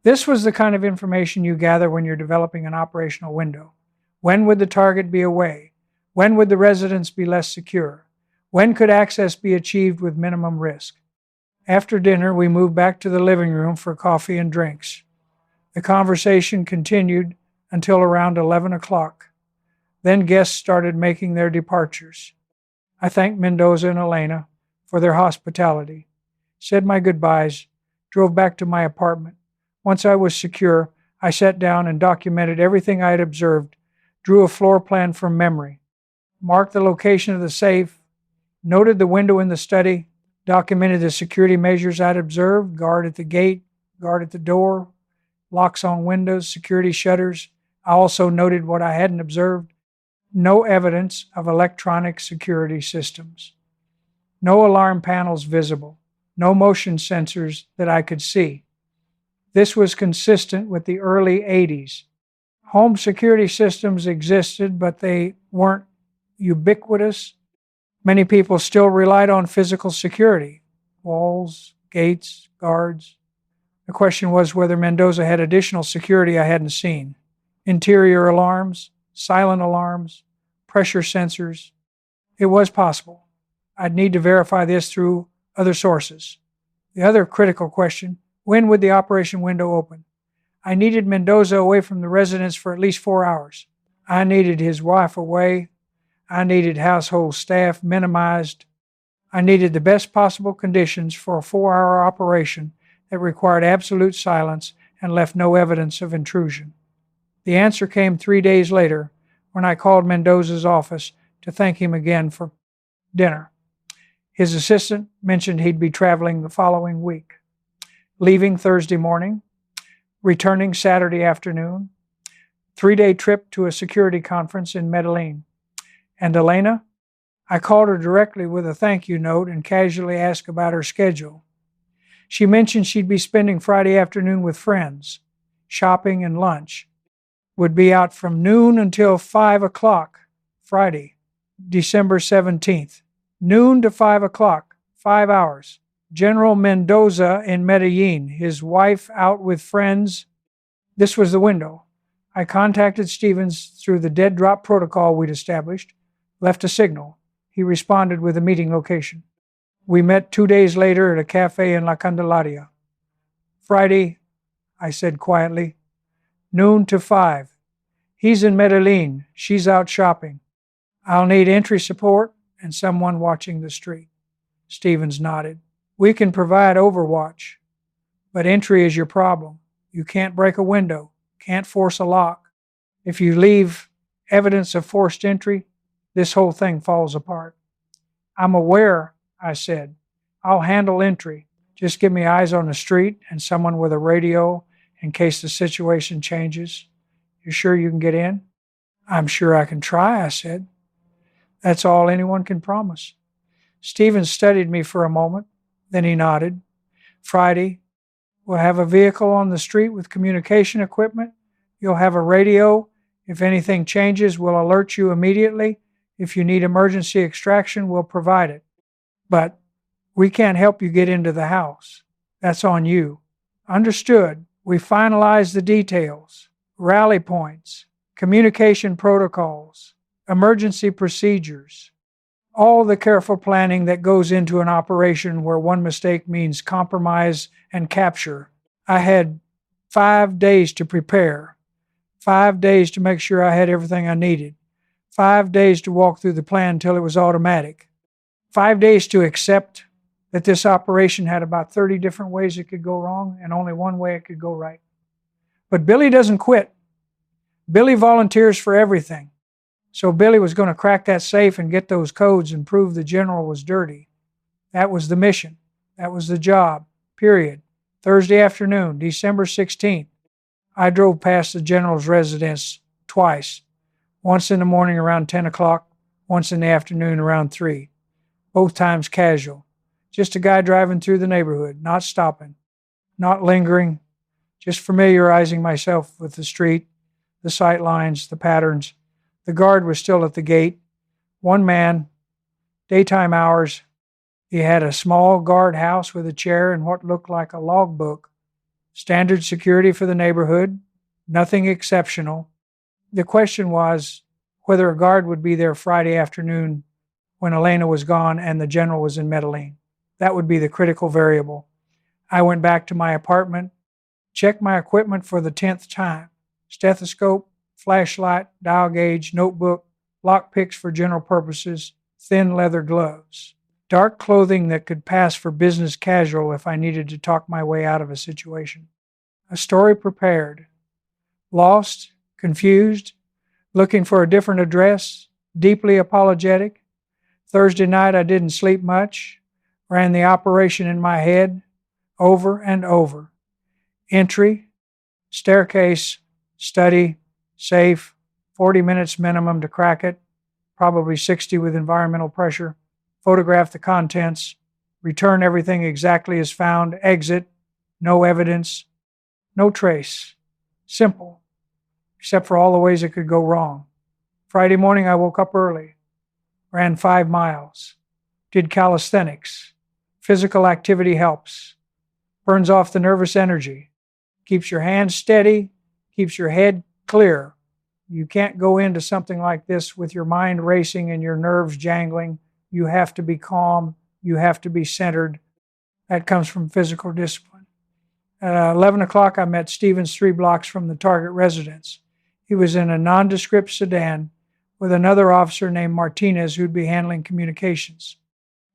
This was the kind of information you gather when you're developing an operational window. When would the target be away? When would the residence be less secure? When could access be achieved with minimum risk? After dinner, we moved back to the living room for coffee and drinks. The conversation continued until around 11 o'clock. Then guests started making their departures. I thanked Mendoza and Elena for their hospitality, said my goodbyes, drove back to my apartment. Once I was secure, I sat down and documented everything I had observed, drew a floor plan from memory, marked the location of the safe, noted the window in the study, documented the security measures I'd observed, guard at the gate, guard at the door, locks on windows, security shutters. I also noted what I hadn't observed: no evidence of electronic security systems, no alarm panels visible, no motion sensors that I could see. This was consistent with the early 80s. Home security systems existed, but they weren't ubiquitous. Many people still relied on physical security: walls, gates, guards. The question was whether Mendoza had additional security I hadn't seen: interior alarms, silent alarms, pressure sensors. It was possible. I'd need to verify this through other sources. The other critical question: when would the operation window open? I needed Mendoza away from the residence for at least 4 hours. I needed his wife away. I needed household staff minimized. I needed the best possible conditions for a 4-hour operation that required absolute silence and left no evidence of intrusion. The answer came 3 days later when I called Mendoza's office to thank him again for dinner. His assistant mentioned he'd be traveling the following week, leaving Thursday morning, returning Saturday afternoon, 3-day trip to a security conference in Medellin. And Elena? I called her directly with a thank you note and casually asked about her schedule. She mentioned she'd be spending Friday afternoon with friends, shopping and lunch. Would be out from noon until 5 o'clock, Friday, December 17th. Noon to 5 o'clock, 5 hours. General Mendoza in Medellin, his wife out with friends. This was the window. I contacted Stevens through the dead drop protocol we'd established, left a signal. He responded with a meeting location. We met 2 days later at a cafe in La Candelaria. Friday, I said quietly, noon to 5. He's in Medellin. She's out shopping. I'll need entry support and someone watching the street. Stevens nodded. We can provide overwatch, but entry is your problem. You can't break a window, can't force a lock. If you leave evidence of forced entry, this whole thing falls apart. I'm aware, I said. I'll handle entry. Just give me eyes on the street and someone with a radio in case the situation changes. You sure you can get in? I'm sure I can try, I said. That's all anyone can promise. Stevens studied me for a moment. Then he nodded. Friday, we'll have a vehicle on the street with communication equipment. You'll have a radio. If anything changes, we'll alert you immediately. If you need emergency extraction, we'll provide it. But we can't help you get into the house. That's on you. Understood. We finalized the details, rally points, communication protocols, emergency procedures. All the careful planning that goes into an operation where one mistake means compromise and capture. I had 5 days to prepare, 5 days to make sure I had everything I needed, 5 days to walk through the plan until it was automatic, 5 days to accept that this operation had about 30 different ways it could go wrong and only one way it could go right. But Billy doesn't quit. Billy volunteers for everything. So Billy was going to crack that safe and get those codes and prove the general was dirty. That was the mission. That was the job, period. Thursday afternoon, December 16th, I drove past the general's residence twice. Once in the morning around 10 o'clock, once in the afternoon around 3. Both times casual. Just a guy driving through the neighborhood, not stopping, not lingering, just familiarizing myself with the street, the sight lines, the patterns. The guard was still at the gate. One man, daytime hours. He had a small guardhouse with a chair and what looked like a logbook. Standard security for the neighborhood, nothing exceptional. The question was whether a guard would be there Friday afternoon when Elena was gone and the general was in Medellin. That would be the critical variable. I went back to my apartment, checked my equipment for the 10th time. Stethoscope, flashlight, dial gauge, notebook, lock picks for general purposes, thin leather gloves. Dark clothing that could pass for business casual if I needed to talk my way out of a situation. A story prepared. Lost, confused, looking for a different address, deeply apologetic. Thursday night I didn't sleep much, ran the operation in my head, over and over. Entry, staircase, study, safe, 40 minutes minimum to crack it, probably 60 with environmental pressure. Photograph the contents, return everything exactly as found, exit, no evidence, no trace. Simple, except for all the ways it could go wrong. Friday morning I woke up early, ran 5 miles, did calisthenics. Physical activity helps, burns off the nervous energy, keeps your hands steady, keeps your head clear. You can't go into something like this with your mind racing and your nerves jangling. You have to be calm. You have to be centered. That comes from physical discipline. At 11 o'clock, I met Stevens 3 blocks from the target residence. He was in a nondescript sedan with another officer named Martinez who'd be handling communications.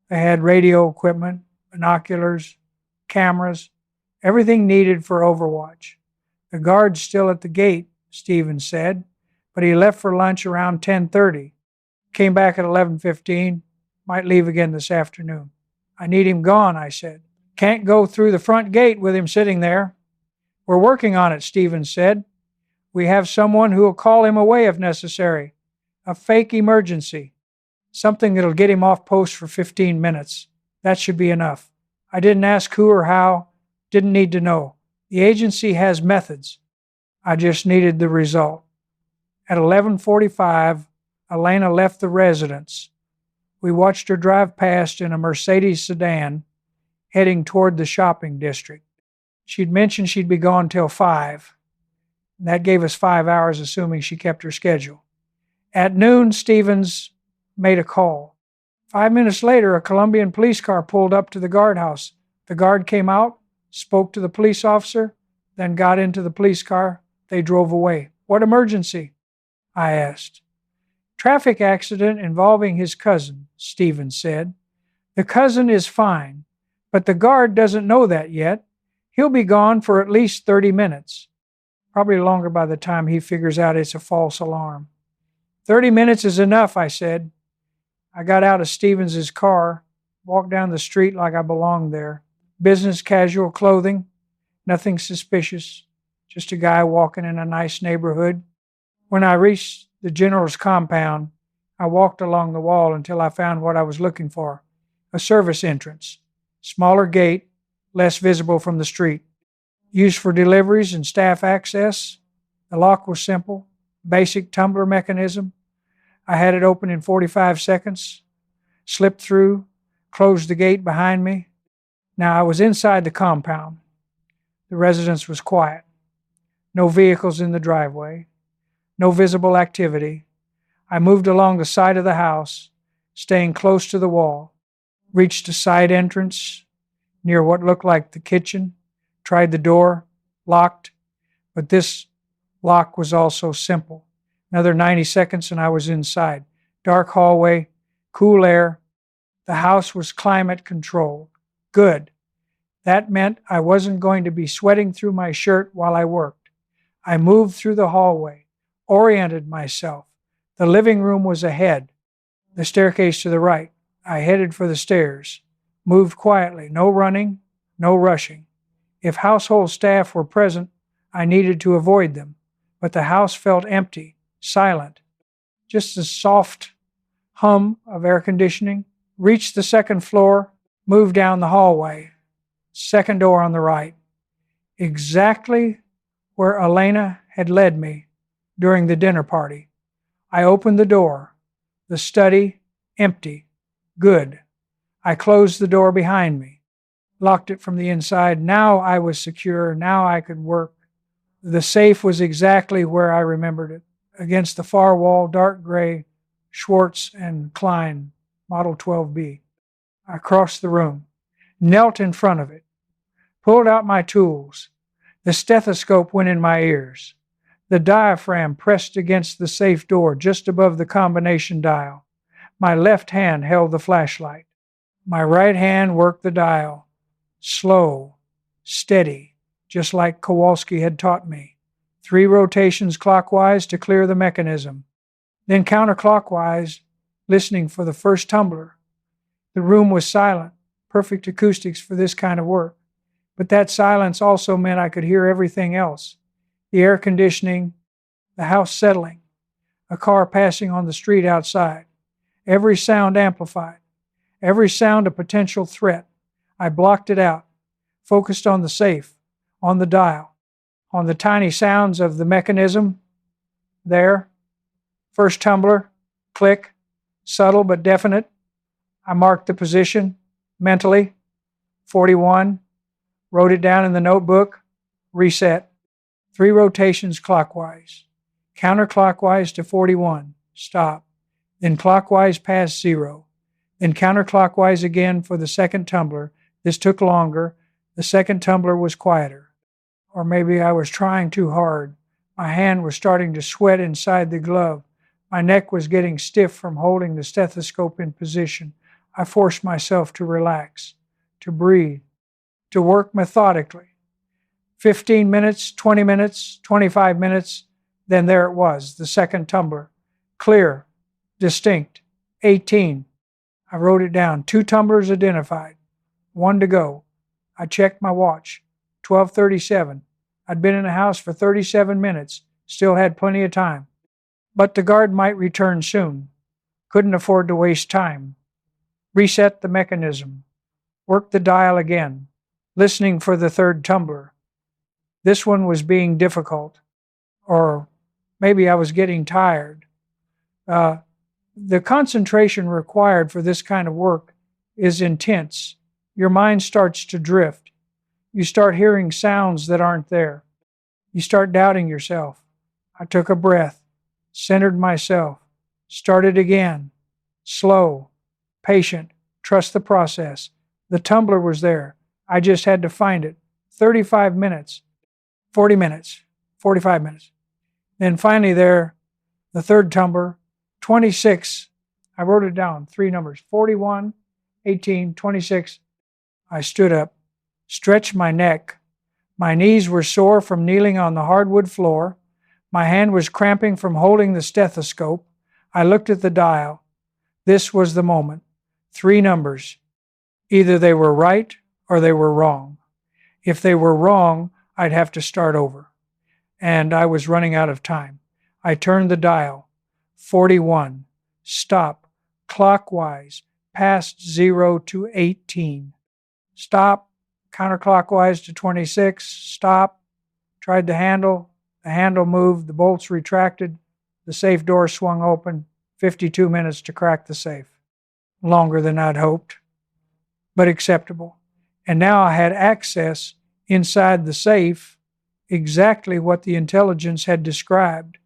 They had radio equipment, binoculars, cameras, everything needed for overwatch. The guard's still at the gate, Stevens said, but he left for lunch around 10:30. Came back at 11:15. Might leave again this afternoon. I need him gone, I said. Can't go through the front gate with him sitting there. We're working on it, Stevens said. We have someone who will call him away if necessary. A fake emergency. Something that'll get him off post for 15 minutes. That should be enough. I didn't ask who or how. Didn't need to know. The agency has methods. I just needed the result. At 11:45, Elena left the residence. We watched her drive past in a Mercedes sedan, heading toward the shopping district. She'd mentioned she'd be gone till 5. That gave us 5 hours, assuming she kept her schedule. At noon, Stevens made a call. 5 minutes later, a Colombian police car pulled up to the guardhouse. The guard came out, spoke to the police officer, then got into the police car. They drove away. What emergency? I asked. Traffic accident involving his cousin, Stevens said. The cousin is fine, but the guard doesn't know that yet. He'll be gone for at least 30 minutes. Probably longer by the time he figures out it's a false alarm. 30 minutes is enough, I said. I got out of Stevens's car, walked down the street like I belonged there. Business casual clothing, nothing suspicious, just a guy walking in a nice neighborhood. When I reached the general's compound, I walked along the wall until I found what I was looking for, a service entrance, smaller gate, less visible from the street. Used for deliveries and staff access. The lock was simple, basic tumbler mechanism. I had it open in 45 seconds, slipped through, closed the gate behind me. Now I was inside the compound. The residence was quiet. No vehicles in the driveway. No visible activity. I moved along the side of the house, staying close to the wall. Reached a side entrance near what looked like the kitchen. Tried the door, locked, but this lock was also simple. Another 90 seconds and I was inside. Dark hallway, cool air. The house was climate controlled. Good. That meant I wasn't going to be sweating through my shirt while I worked. I moved through the hallway, oriented myself. The living room was ahead, the staircase to the right. I headed for the stairs, moved quietly, no running, no rushing. If household staff were present, I needed to avoid them, but the house felt empty, silent. Just a soft hum of air conditioning. Reached the second floor, moved down the hallway. Second door on the right. Exactly where Elena had led me during the dinner party. I opened the door. The study, empty. Good. I closed the door behind me, locked it from the inside. Now I was secure. Now I could work. The safe was exactly where I remembered it, against the far wall, dark gray, Schwartz and Klein, Model 12B. I crossed the room, knelt in front of it, pulled out my tools. The stethoscope went in my ears. The diaphragm pressed against the safe door just above the combination dial. My left hand held the flashlight. My right hand worked the dial. Slow, steady, just like Kowalski had taught me. 3 rotations clockwise to clear the mechanism. Then counterclockwise, listening for the first tumbler. The room was silent, perfect acoustics for this kind of work. But that silence also meant I could hear everything else. The air conditioning, the house settling, a car passing on the street outside. Every sound amplified, every sound a potential threat. I blocked it out, focused on the safe, on the dial, on the tiny sounds of the mechanism. There, first tumbler, click, subtle but definite. I marked the position mentally, 41, wrote it down in the notebook, reset. 3 rotations clockwise, counterclockwise to 41, stop, then clockwise past 0, then counterclockwise again for the second tumbler. This took longer. The second tumbler was quieter. Or maybe I was trying too hard. My hand was starting to sweat inside the glove. My neck was getting stiff from holding the stethoscope in position. I forced myself to relax, to breathe, to work methodically. 15 minutes, 20 minutes, 25 minutes, then there it was, the second tumbler. Clear, distinct, 18. I wrote it down. 2 tumblers identified, 1 to go. I checked my watch, 12:37. I'd been in the house for 37 minutes, still had plenty of time. But the guard might return soon. Couldn't afford to waste time. Reset the mechanism. Work the dial again, listening for the third tumbler. This one was being difficult, or maybe I was getting tired. The concentration required for this kind of work is intense. Your mind starts to drift. You start hearing sounds that aren't there. You start doubting yourself. I took a breath, centered myself, started again. Slow, patient, trust the process. The tumbler was there. I just had to find it. 35 minutes. 40 minutes, 45 minutes. Then finally there, the third tumbler, 26. I wrote it down, 3 numbers, 41, 18, 26. I stood up, stretched my neck. My knees were sore from kneeling on the hardwood floor. My hand was cramping from holding the stethoscope. I looked at the dial. This was the moment. 3 numbers. Either they were right or they were wrong. If they were wrong, I'd have to start over. And I was running out of time. I turned the dial. 41. Stop. Clockwise. Past 0 to 18. Stop. Counterclockwise to 26. Stop. Tried the handle. The handle moved. The bolts retracted. The safe door swung open. 52 minutes to crack the safe. Longer than I'd hoped, but acceptable. And now I had access inside the safe, exactly what the intelligence had described.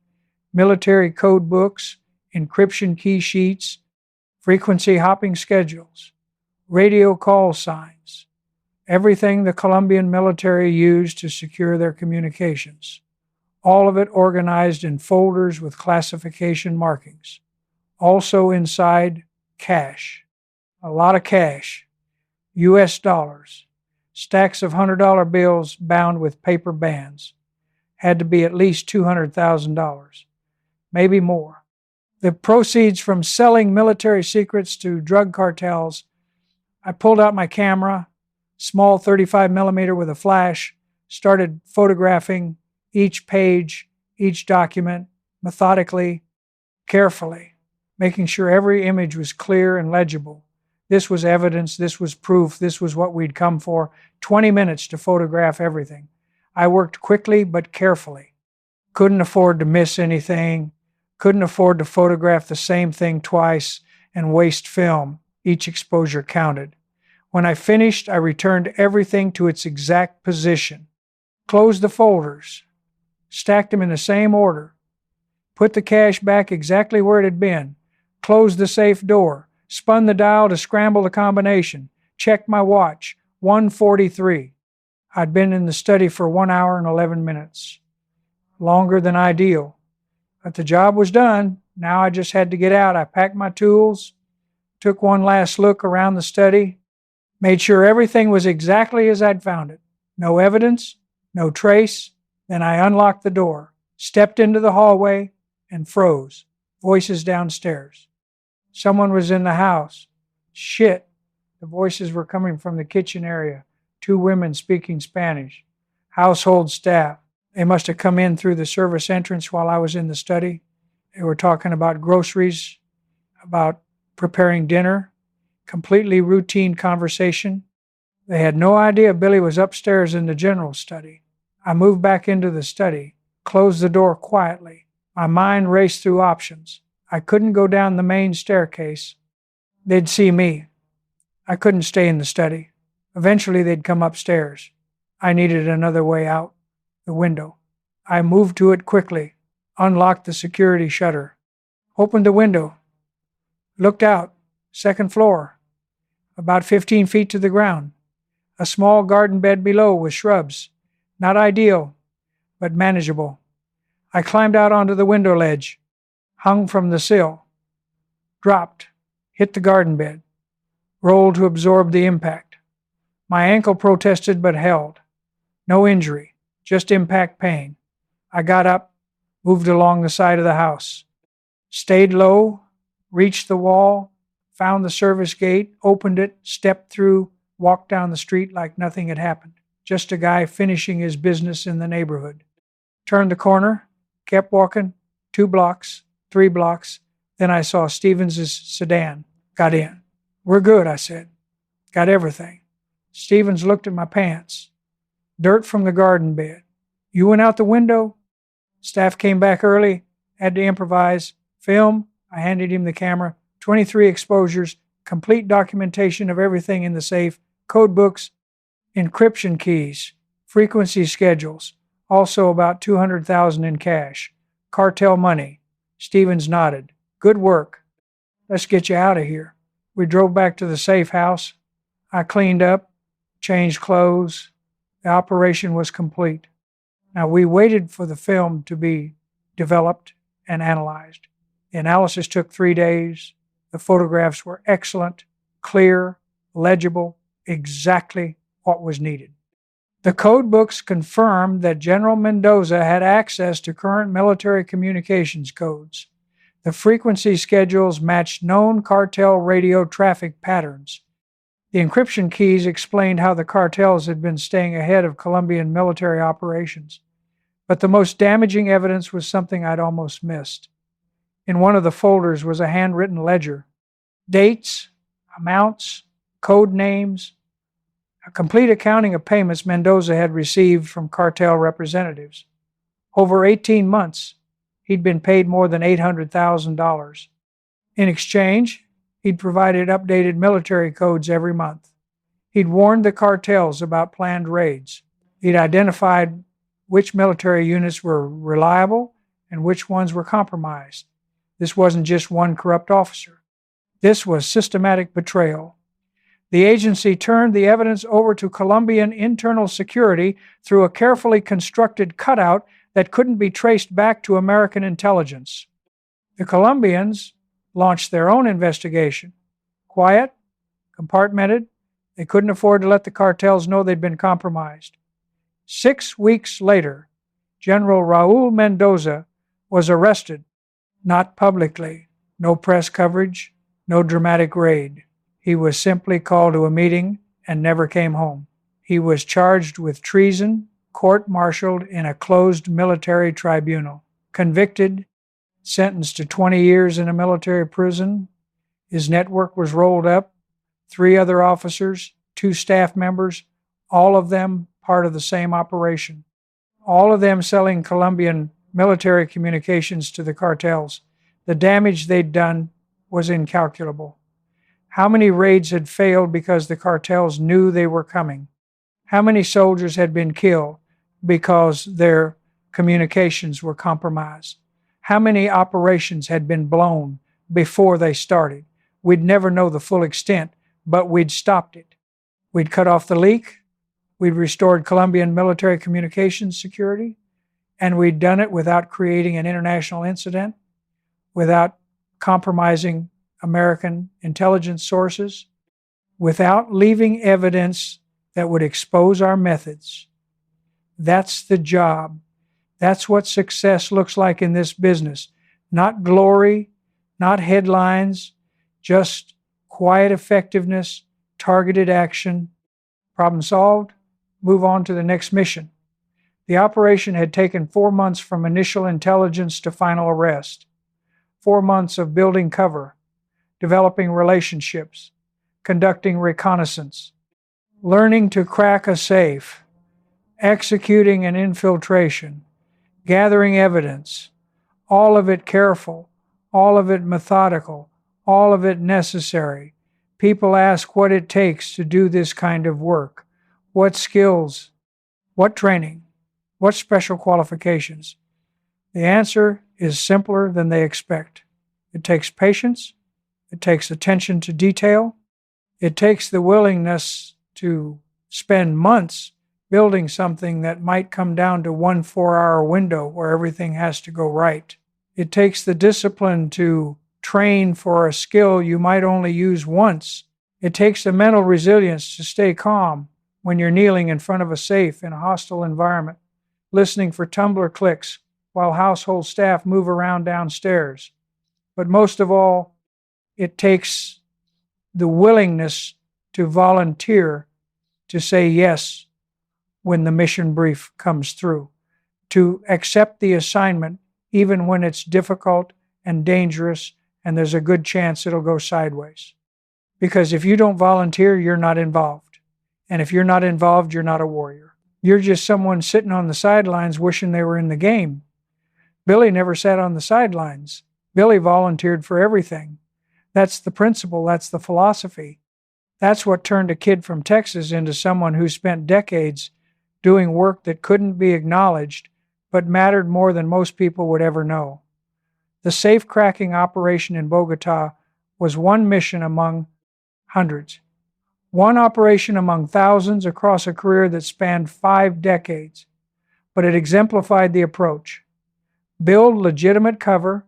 Military code books, encryption key sheets, frequency hopping schedules, radio call signs, everything the Colombian military used to secure their communications. All of it organized in folders with classification markings. Also inside, cash. A lot of cash. US dollars. Stacks of $100 bills bound with paper bands. Had to be at least $200,000. Maybe more. The proceeds from selling military secrets to drug cartels. I pulled out my camera, small 35mm with a flash, started photographing each page, each document, methodically, carefully, making sure every image was clear and legible. This was evidence, this was proof, this was what we'd come for. 20 minutes to photograph everything. I worked quickly but carefully. Couldn't afford to miss anything, couldn't afford to photograph the same thing twice and waste film. Each exposure counted. When I finished, I returned everything to its exact position. Closed the folders. Stacked them in the same order. Put the cash back exactly where it had been. Closed the safe door. Spun the dial to scramble the combination. Checked my watch. 1:43. I'd been in the study for 1 hour and 11 minutes. Longer than ideal. But the job was done. Now I just had to get out. I packed my tools. Took one last look around the study. Made sure everything was exactly as I'd found it. No evidence. No trace. Then I unlocked the door, stepped into the hallway, and froze. Voices downstairs. Someone was in the house. Shit. The voices were coming from the kitchen area. 2 women speaking Spanish. Household staff. They must have come in through the service entrance while I was in the study. They were talking about groceries, about preparing dinner. Completely routine conversation. They had no idea Billy was upstairs in the general study. I moved back into the study, closed the door quietly. My mind raced through options. I couldn't go down the main staircase. They'd see me. I couldn't stay in the study. Eventually they'd come upstairs. I needed another way out, the window. I moved to it quickly, unlocked the security shutter, opened the window, looked out, 2nd floor, about 15 feet to the ground. A small garden bed below with shrubs. Not ideal, but manageable. I climbed out onto the window ledge, hung from the sill, dropped, hit the garden bed, rolled to absorb the impact. My ankle protested but held. No injury, just impact pain. I got up, moved along the side of the house, stayed low, reached the wall, found the service gate, opened it, stepped through, walked down the street like nothing had happened. Just a guy finishing his business in the neighborhood. Turned the corner, kept walking, 2 blocks, 3 blocks. Then I saw Stevens' sedan. Got in. We're good, I said. Got everything. Stevens looked at my pants. Dirt from the garden bed. You went out the window? Staff came back early, had to improvise. Film, I handed him the camera. 23 exposures, complete documentation of everything in the safe, code books, encryption keys, frequency schedules, also about $200,000 in cash. Cartel money. Stevens nodded. Good work. Let's get you out of here. We drove back to the safe house. I cleaned up, changed clothes. The operation was complete. Now we waited for the film to be developed and analyzed. The analysis took 3 days. The photographs were excellent, clear, legible, exactly what was needed. The code books confirmed that General Mendoza had access to current military communications codes. The frequency schedules matched known cartel radio traffic patterns. The encryption keys explained how the cartels had been staying ahead of Colombian military operations. But the most damaging evidence was something I'd almost missed. In one of the folders was a handwritten ledger. Dates, amounts, code names, a complete accounting of payments Mendoza had received from cartel representatives. Over 18 months, he'd been paid more than $800,000. In exchange, he'd provided updated military codes every month. He'd warned the cartels about planned raids. He'd identified which military units were reliable and which ones were compromised. This wasn't just one corrupt officer. This was systematic betrayal. The agency turned the evidence over to Colombian internal security through a carefully constructed cutout that couldn't be traced back to American intelligence. The Colombians launched their own investigation. Quiet, compartmented, they couldn't afford to let the cartels know they'd been compromised. 6 weeks later, General Raul Mendoza was arrested, not publicly, no press coverage, no dramatic raid. He was simply called to a meeting and never came home. He was charged with treason, court-martialed in a closed military tribunal, convicted, sentenced to 20 years in a military prison. His network was rolled up, 3 other officers, 2 staff members, all of them part of the same operation. All of them selling Colombian military communications to the cartels. The damage they'd done was incalculable. How many raids had failed because the cartels knew they were coming? How many soldiers had been killed because their communications were compromised? How many operations had been blown before they started? We'd never know the full extent, but we'd stopped it. We'd cut off the leak, we'd restored Colombian military communications security, and we'd done it without creating an international incident, without compromising American intelligence sources, without leaving evidence that would expose our methods. That's the job. That's what success looks like in this business. Not glory, not headlines, just quiet effectiveness, targeted action. Problem solved, move on to the next mission. The operation had taken 4 months from initial intelligence to final arrest. 4 months of building cover, developing relationships, conducting reconnaissance, learning to crack a safe, executing an infiltration, gathering evidence, all of it careful, all of it methodical, all of it necessary. People ask what it takes to do this kind of work, what skills, what training, what special qualifications. The answer is simpler than they expect. It takes patience. It takes attention to detail. It takes the willingness to spend months building something that might come down to 1 4-hour window where everything has to go right. It takes the discipline to train for a skill you might only use once. It takes the mental resilience to stay calm when you're kneeling in front of a safe in a hostile environment, listening for tumbler clicks while household staff move around downstairs. But most of all, it takes the willingness to volunteer to say yes when the mission brief comes through, to accept the assignment even when it's difficult and dangerous and there's a good chance it'll go sideways. Because if you don't volunteer, you're not involved. And if you're not involved, you're not a warrior. You're just someone sitting on the sidelines wishing they were in the game. Billy never sat on the sidelines. Billy volunteered for everything. That's the principle. That's the philosophy. That's what turned a kid from Texas into someone who spent decades doing work that couldn't be acknowledged, but mattered more than most people would ever know. The safe cracking operation in Bogota was one mission among hundreds. One operation among thousands across a career that spanned 5 decades. But it exemplified the approach. Build legitimate cover,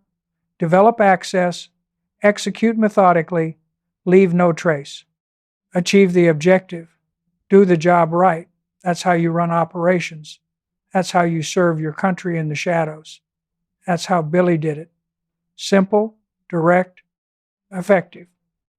develop access, execute methodically, leave no trace. Achieve the objective. Do the job right. That's how you run operations. That's how you serve your country in the shadows. That's how Billy did it. Simple, direct, effective.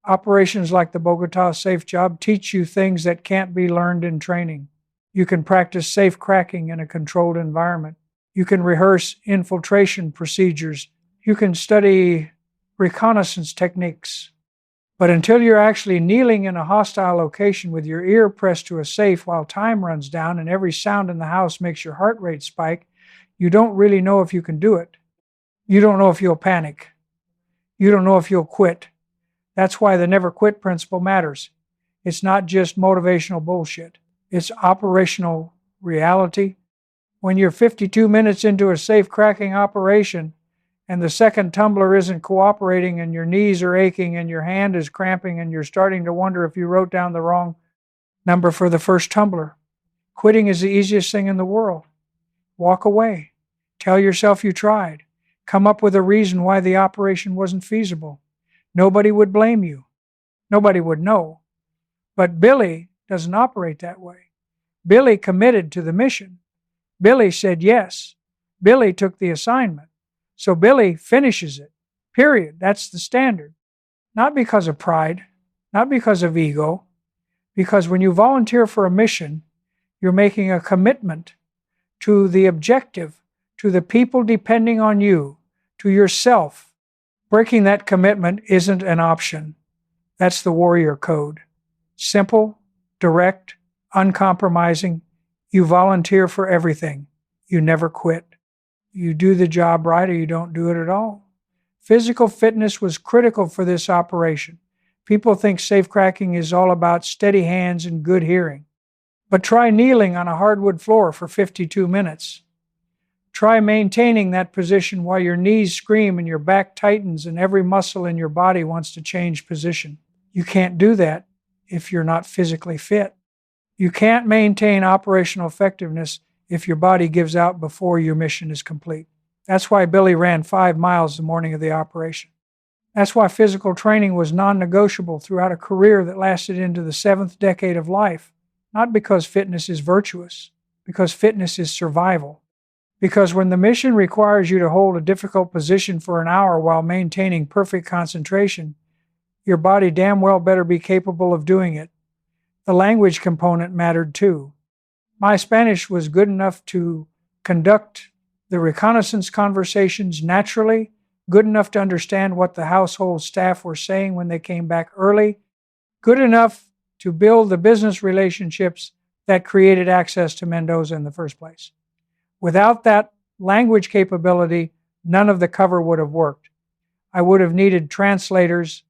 Operations like the Bogota Safe Job teach you things that can't be learned in training. You can practice safe cracking in a controlled environment. You can rehearse infiltration procedures. You can study reconnaissance techniques. But until you're actually kneeling in a hostile location with your ear pressed to a safe while time runs down and every sound in the house makes your heart rate spike, you don't really know if you can do it. You don't know if you'll panic. You don't know if you'll quit. That's why the never quit principle matters. It's not just motivational bullshit. It's operational reality. When you're 52 minutes into a safe cracking operation and the second tumbler isn't cooperating and your knees are aching and your hand is cramping and you're starting to wonder if you wrote down the wrong number for the first tumbler. Quitting is the easiest thing in the world. Walk away. Tell yourself you tried. Come up with a reason why the operation wasn't feasible. Nobody would blame you. Nobody would know. But Billy doesn't operate that way. Billy committed to the mission. Billy said yes. Billy took the assignment. So Billy finishes it. Period. That's the standard. Not because of pride, not because of ego, because when you volunteer for a mission, you're making a commitment to the objective, to the people depending on you, to yourself. Breaking that commitment isn't an option. That's the warrior code. Simple, direct, uncompromising. You volunteer for everything. You never quit. You do the job right or you don't do it at all. Physical fitness was critical for this operation. People think safecracking is all about steady hands and good hearing. But try kneeling on a hardwood floor for 52 minutes. Try maintaining that position while your knees scream and your back tightens and every muscle in your body wants to change position. You can't do that if you're not physically fit. You can't maintain operational effectiveness if your body gives out before your mission is complete. That's why Billy ran 5 miles the morning of the operation. That's why physical training was non-negotiable throughout a career that lasted into the 7th decade of life. Not because fitness is virtuous, because fitness is survival. Because when the mission requires you to hold a difficult position for an hour while maintaining perfect concentration, your body damn well better be capable of doing it. The language component mattered too. My Spanish was good enough to conduct the reconnaissance conversations naturally, good enough to understand what the household staff were saying when they came back early, good enough to build the business relationships that created access to Mendoza in the first place. Without that language capability, none of the cover would have worked. I would have needed translators,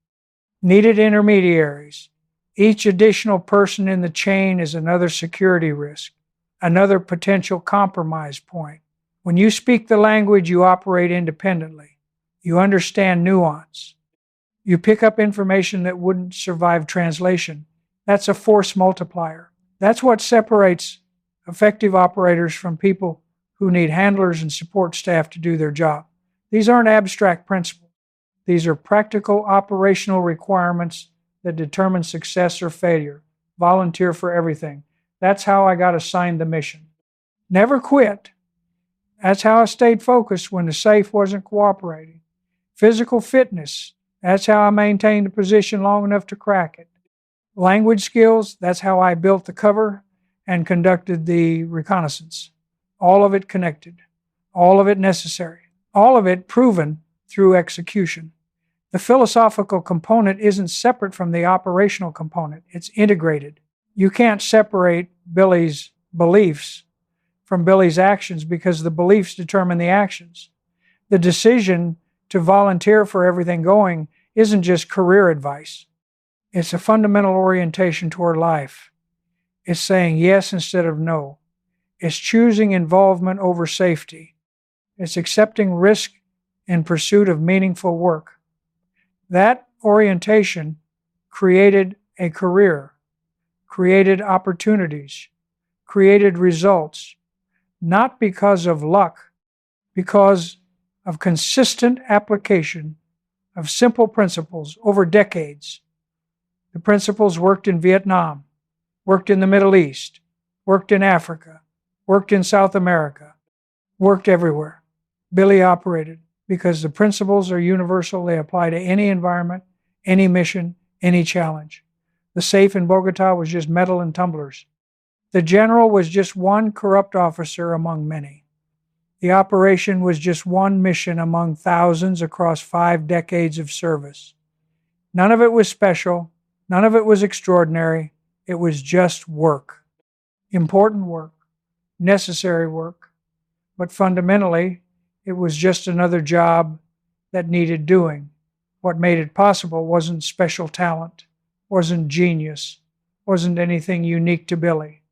needed intermediaries. Each additional person in the chain is another security risk, another potential compromise point. When you speak the language, you operate independently. You understand nuance. You pick up information that wouldn't survive translation. That's a force multiplier. That's what separates effective operators from people who need handlers and support staff to do their job. These aren't abstract principles. These are practical operational requirements that determine success or failure. Volunteer for everything. That's how I got assigned the mission. Never quit. That's how I stayed focused when the safe wasn't cooperating. Physical fitness. That's how I maintained the position long enough to crack it. Language skills. That's how I built the cover and conducted the reconnaissance. All of it connected. All of it necessary. All of it proven through execution. The philosophical component isn't separate from the operational component. It's integrated. You can't separate Billy's beliefs from Billy's actions because the beliefs determine the actions. The decision to volunteer for everything going isn't just career advice. It's a fundamental orientation toward life. It's saying yes instead of no. It's choosing involvement over safety. It's accepting risk in pursuit of meaningful work. That orientation created a career, created opportunities, created results, not because of luck, because of consistent application of simple principles over decades. The principles worked in Vietnam, worked in the Middle East, worked in Africa, worked in South America, worked everywhere. Billy operated because the principles are universal. They apply to any environment, any mission, any challenge. The safe in Bogota was just metal and tumblers. The general was just one corrupt officer among many. The operation was just one mission among thousands across 5 decades of service. None of it was special. None of it was extraordinary. It was just work. Important work. Necessary work. But fundamentally, it was just another job that needed doing. What made it possible wasn't special talent, wasn't genius, wasn't anything unique to Billy.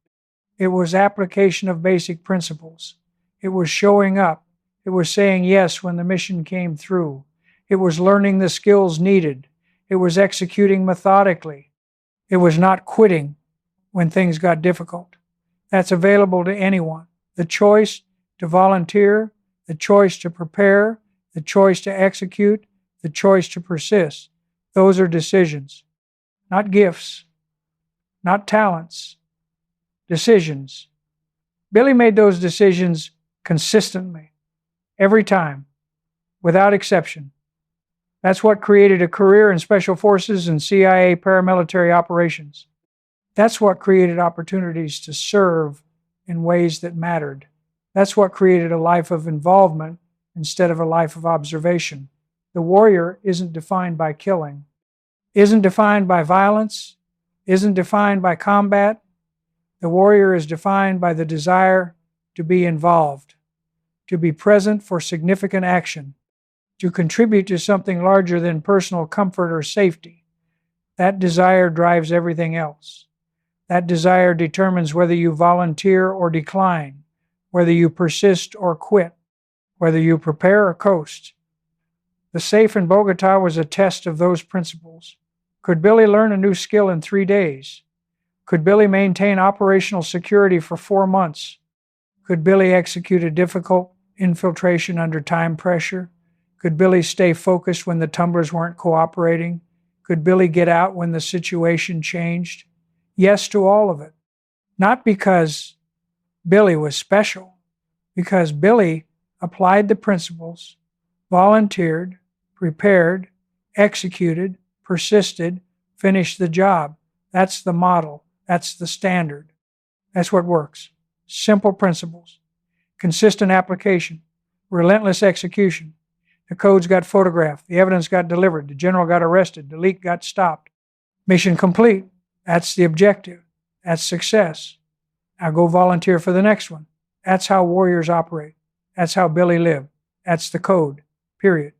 It was application of basic principles. It was showing up. It was saying yes when the mission came through. It was learning the skills needed. It was executing methodically. It was not quitting when things got difficult. That's available to anyone. The choice to volunteer, the choice to prepare, the choice to execute, the choice to persist. Those are decisions, not gifts, not talents, decisions. Billy made those decisions consistently, every time, without exception. That's what created a career in Special Forces and CIA paramilitary operations. That's what created opportunities to serve in ways that mattered. That's what created a life of involvement instead of a life of observation. The warrior isn't defined by killing, isn't defined by violence, isn't defined by combat. The warrior is defined by the desire to be involved, to be present for significant action, to contribute to something larger than personal comfort or safety. That desire drives everything else. That desire determines whether you volunteer or decline, whether you persist or quit, whether you prepare or coast. The safe in Bogota was a test of those principles. Could Billy learn a new skill in 3 days? Could Billy maintain operational security for 4 months? Could Billy execute a difficult infiltration under time pressure? Could Billy stay focused when the tumblers weren't cooperating? Could Billy get out when the situation changed? Yes to all of it. Not because Billy was special, because Billy applied the principles, volunteered, prepared, executed, persisted, finished the job. That's the model. That's the standard. That's what works. Simple principles, consistent application, relentless execution. The codes got photographed. The evidence got delivered. The general got arrested. The leak got stopped. Mission complete. That's the objective. That's success. Now go volunteer for the next one. That's how warriors operate. That's how Billy lived. That's the code. Period.